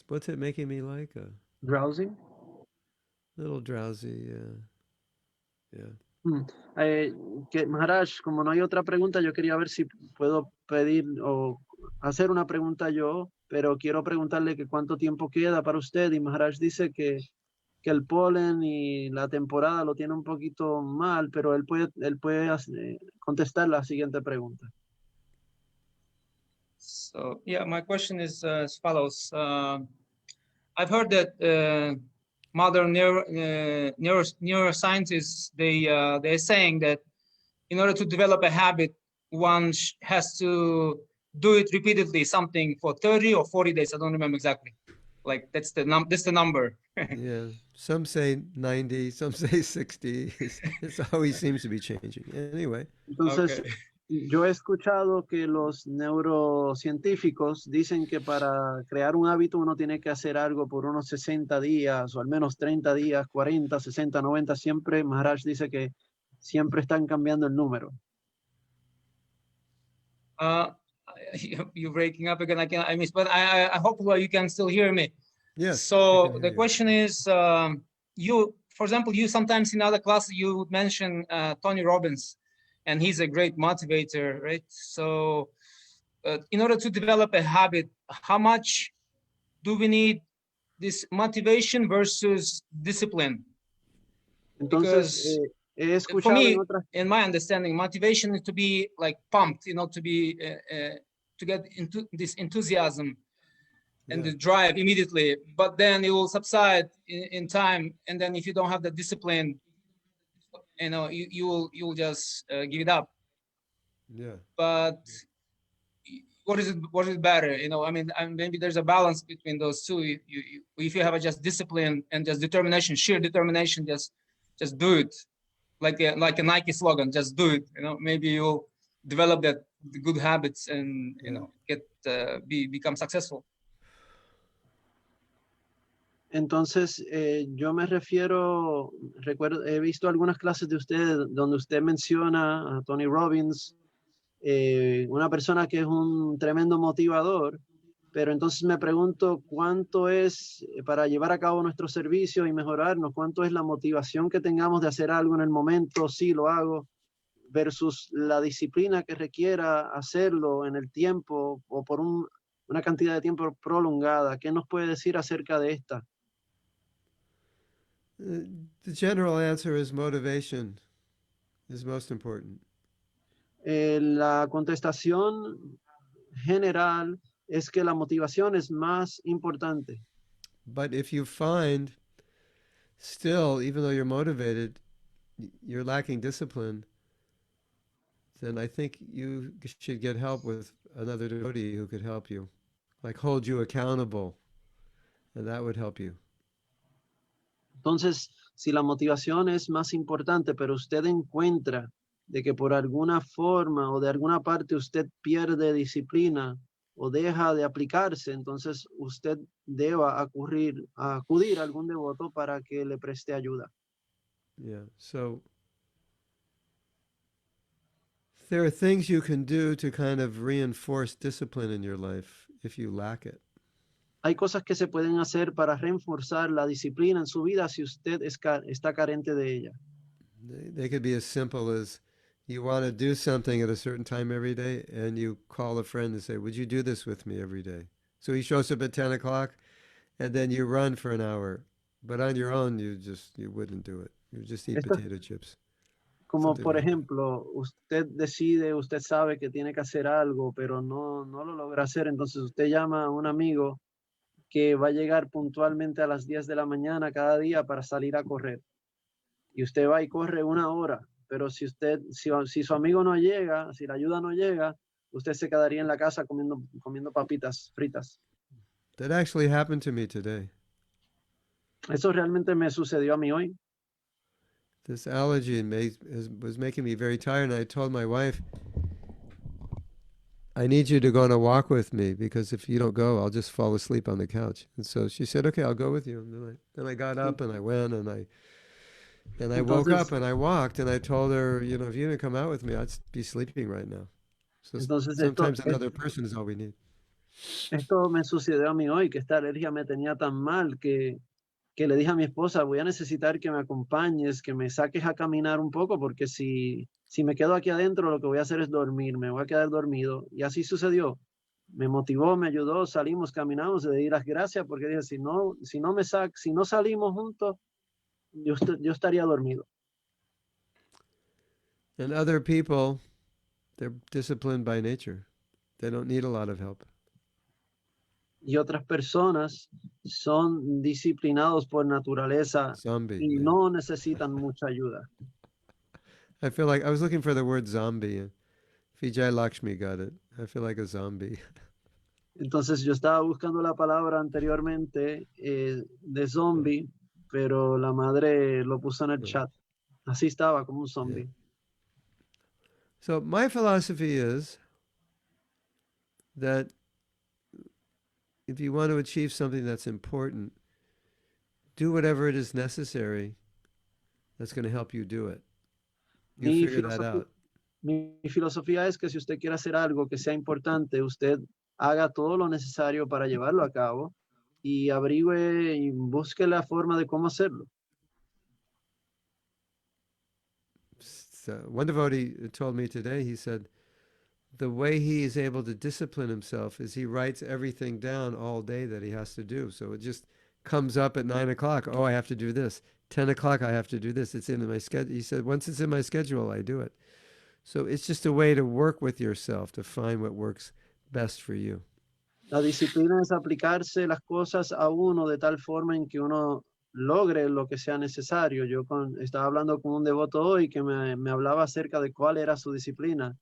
S2: what's it making me like? A
S1: Drowsy.
S2: little drowsy, yeah.
S1: Que Maharaj, como no hay otra pregunta, yo quería ver si puedo pedir o hacer una pregunta yo, pero quiero preguntarle que cuánto tiempo queda para usted, y Maharaj dice que el polen y la temporada lo tiene un poquito mal, pero él puede contestar la siguiente pregunta.
S4: So yeah, my question is as follows. I've heard that modern neuroscientists they're saying that in order to develop a habit, one has to do it repeatedly, something for 30 or 40 days. I don't remember exactly. Like that's the number.
S2: Yeah, some say 90, some say 60. It's always seems to be changing. Anyway.
S1: Entonces,
S4: Okay.
S1: yo he escuchado que los neurocientíficos dicen que para crear un hábito uno tiene que hacer algo por unos 60 días o al menos 30 días, 40, 60, 90. Siempre Maharaj dice que siempre están cambiando el número.
S4: You're breaking up again. I miss, but I hope you can still hear me.
S2: Yes.
S4: So the question is, you, for example, you sometimes in other classes you would mention Tony Robbins, and he's a great motivator, right? So in order to develop a habit, how much do we need this motivation versus discipline?
S1: Entonces, he escuchado
S4: for me,
S1: en otras...
S4: in my understanding, motivation is to be like pumped, to be to get into this enthusiasm and the drive immediately, but then it will subside in time. And then if you don't have the discipline, you will just give it up.
S2: Yeah.
S4: But what is it better? Maybe there's a balance between those two. If you have just discipline and just determination, sheer determination, just do it. Like a Nike slogan, just do it. Maybe you'll develop the good habits and become successful.
S1: Entonces, yo me refiero, recuerdo, he visto algunas clases de usted donde usted menciona a Tony Robbins, una persona que es un tremendo motivador, pero entonces me pregunto cuánto es para llevar a cabo nuestro servicio y mejorarnos, cuánto es la motivación que tengamos de hacer algo en el momento, sí lo hago, versus la disciplina que requiera hacerlo en el tiempo o por una cantidad de tiempo prolongada. ¿Qué nos puede decir acerca de esta?
S2: The general answer is motivation is most important.
S1: La contestación general es que la motivación es más importante.
S2: But if you find still, even though you're motivated, you're lacking discipline, then I think you should get help with another devotee who could help you, like hold you accountable, and that would help you.
S1: Entonces, si la motivación es más importante, pero usted encuentra de que por alguna forma o de alguna parte usted pierde disciplina o deja de aplicarse, entonces usted deba acudir a algún devoto para que le preste ayuda.
S2: Yeah, so there are things you can do to kind of reinforce discipline in your life if you lack it.
S1: Hay cosas que se pueden hacer para reforzar la disciplina en su vida si usted está carente de ella.
S2: They could be as simple as you want to do something at a certain time every day, and you call a friend and say, would you do this with me every day? So he shows up at 10 o'clock, and then you run for an hour. But on your own, you wouldn't do it. You just eat potato chips.
S1: Como por ejemplo, usted decide, usted sabe que tiene que hacer algo, pero no lo logra hacer, entonces usted llama a un amigo que va a llegar puntualmente a las 10 de la mañana cada día para salir a correr. Y usted va y corre una hora, pero si su amigo no llega, si la ayuda no llega, usted se quedaría en la casa comiendo papitas fritas.
S2: That actually happened to me today.
S1: Eso realmente me sucedió a mí hoy.
S2: This allergy was making me very tired, and I told my wife, I need you to go on a walk with me, because if you don't go, I'll just fall asleep on the couch. And so she said, okay, I'll go with you. And then I got up and I went, and I woke
S1: Entonces,
S2: up and I walked, and I told her, if you didn't come out with me, I'd be sleeping right now. So
S1: entonces
S2: sometimes another person is all we need.
S1: esto me sucedió a mí hoy, que esta alergia me tenía tan mal que le dije a mi esposa, voy a necesitar que me acompañes, que me saques a caminar un poco, porque si me quedo aquí adentro, lo que voy a hacer es dormir, me voy a quedar dormido. Y así sucedió. Me motivó, me ayudó, salimos, caminamos, le di las gracias, porque dije, si no salimos juntos, yo estaría dormido.
S2: And other people, they're disciplined by nature. They don't need a lot of help.
S1: Y otras personas son disciplinados por naturaleza
S2: Zombie.
S1: y
S2: Man.
S1: no necesitan mucha ayuda.
S2: I feel like I was looking for the word zombie, and Vijay Lakshmi got it. I feel like a zombie.
S1: Entonces yo estaba buscando la palabra anteriormente de zombie, pero la madre lo puso en el chat. Así estaba, como un zombie.
S2: Yeah. So my philosophy is that if you want to achieve something that's important, do whatever it is necessary that's going to help you do it. You
S1: Mi
S2: figure that out.
S1: Mi filosofía es que si usted quiere hacer algo que sea importante, usted haga todo lo necesario para llevarlo a cabo y averigüe y busque la forma de cómo hacerlo.
S2: So one devotee told me today, he said, the way he is able to discipline himself is he writes everything down all day that he has to do. So it just comes up at 9 o'clock. Oh, I have to do this. 10 o'clock, I have to do this. It's in my schedule. He said, once it's in my schedule, I do it. So it's just a way to work with yourself to find what works best for you.
S1: La disciplina es aplicarse las cosas a uno de tal forma en que uno logre lo que sea necesario. Estaba hablando con un devoto hoy que me hablaba acerca de cuál era su disciplina.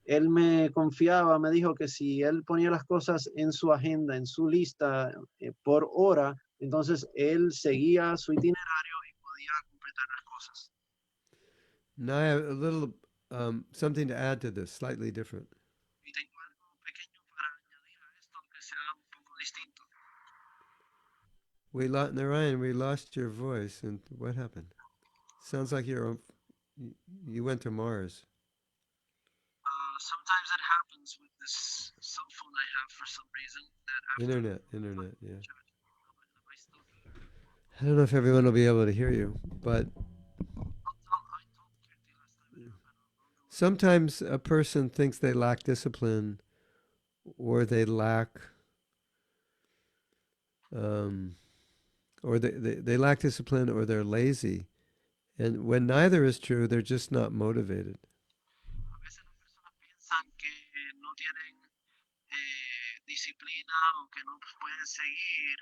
S1: Él me confiaba, me dijo que si él ponía las cosas en su agenda, en su lista por hora, entonces él seguía su itinerario y podía completar las cosas.
S2: Now I have a little something to add to this, slightly different.
S1: Y tengo algo pequeño para añadir a esto que sea un poco distinto.
S2: Narayan, we lost your voice, and what happened? Sounds like you went to Mars.
S1: Sometimes it happens with this cell phone I have for some reason that
S2: Internet, yeah. I don't know if everyone will be able to hear you, but sometimes a person thinks they lack discipline, or they lack, or they lack discipline, or they're lazy. And when neither is true, they're just not motivated.
S1: a veces las personas piensan que no tienen disciplina o que no pueden seguir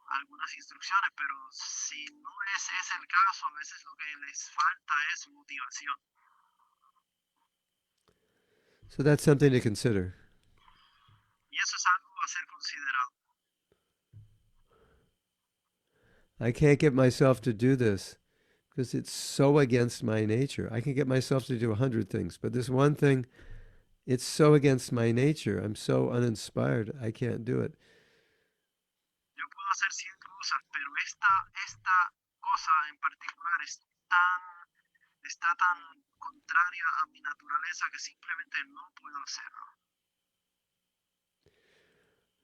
S1: algunas instrucciones, pero si no es ese el caso, a veces lo que les falta es motivación.
S2: So that's something to consider.
S1: Y eso es algo a ser considerado.
S2: I can't get myself to do this because it's so against my nature. I can get myself to do 100 things, but this one thing, it's so against my nature. I'm so uninspired. I can't do it.
S1: Yo puedo hacer 100 cosas, pero esta cosa en particular está tan contraria a mi naturaleza que simplemente no puedo hacerlo.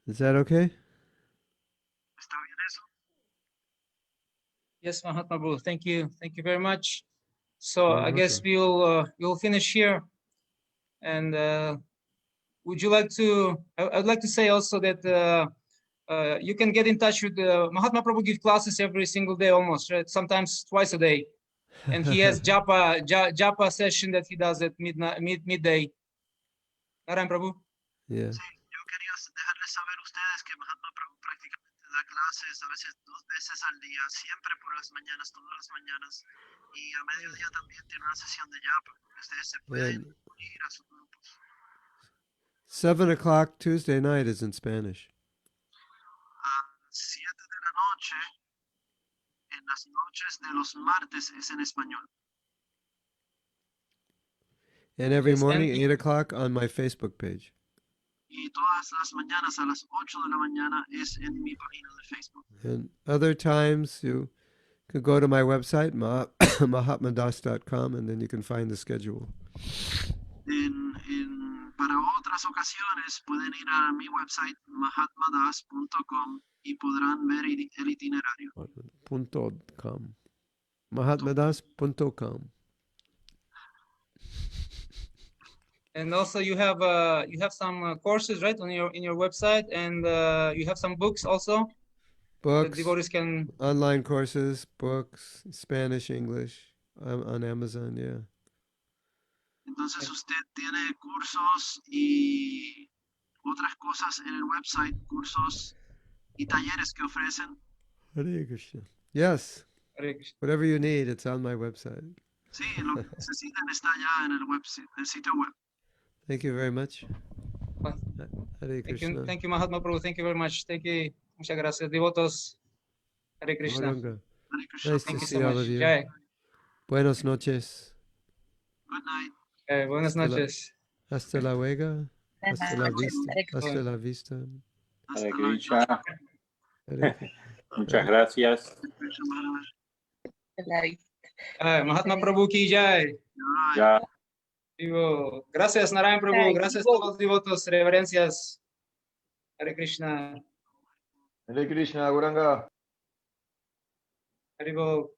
S2: Is that okay?
S1: ¿Está bien eso?
S4: Yes, Mahatma Prabhu. Thank you. Thank you very much. So
S2: You're
S4: I guess
S2: welcome.
S4: we'll finish here. And would you like to? I'd like to say also that you can get in touch with Mahatma Prabhu. Give classes every single day, almost, right? Sometimes twice a day. And he has japa session that he does at midday. Narayan Prabhu.
S2: Yeah.
S1: Sí, yo quería dejarles saber a ustedes que Mahatma Prabhu prácticamente da clases a veces 2 veces al día, siempre por las mañanas, todas las mañanas. Y a mediodía también tiene una sesión de japa, que ustedes se pueden unir a sus grupos.
S2: 7 o'clock Tuesday night is in Spanish.
S1: A 7 de la noche, en las noches de los martes es en español.
S2: And every
S4: Yes, and-
S2: morning, 8 o'clock on my Facebook page.
S1: Y todas las mañanas a las 8 de la mañana es en mi página de Facebook.
S2: And other times, you could go to my website, mahatmadas.com, and then you can find the schedule.
S1: Para otras ocasiones pueden ir a mi website mahatmadas.com y podrán ver el itinerario.
S2: .com. mahatmadas.com.
S4: And also you have some courses, right, on in your website, and you have some books also that
S2: Books,
S4: devotees can.
S2: online courses, books, Spanish, English, on Amazon, yeah.
S1: Entonces usted tiene cursos y otras cosas en el website, cursos y talleres que ofrecen.
S2: Hare Krishna. Yes,
S4: Hare Krishna.
S2: whatever you need, it's on my website.
S1: Sí, lo que necesiten está ya en el sitio web.
S2: Thank you very much.
S4: Well,
S2: Hare Krishna.
S4: Thank you, Mahatma Prabhu. Thank you very much. Thank you. Muchas gracias, devotos. Hare Krishna.
S2: Gauranga.
S1: Hare Krishna.
S2: Nice
S4: Thank
S2: to
S4: you
S2: see
S4: so
S2: all
S4: much.
S2: of you.
S4: Jai.
S2: Buenas noches.
S1: Good night.
S4: Buenas
S2: Hasta la-
S4: noches.
S2: Hasta la luego. Hasta la vista.
S3: Hare
S2: Hasta la vista.
S1: Hasta
S5: Hare
S1: luego.
S5: Krishna.
S2: Hare Krishna.
S5: Muchas gracias.
S1: Hare Krishna Maharaj.
S4: Mahatma Prabhu ki jai.
S1: Jai.
S5: Ya.
S4: Digo, gracias, Narayan Prabhu.
S3: Jai.
S4: Gracias a todos los devotos. Reverencias. Hare Krishna.
S6: Hare Krishna, Gauranga.
S4: Hare Bol.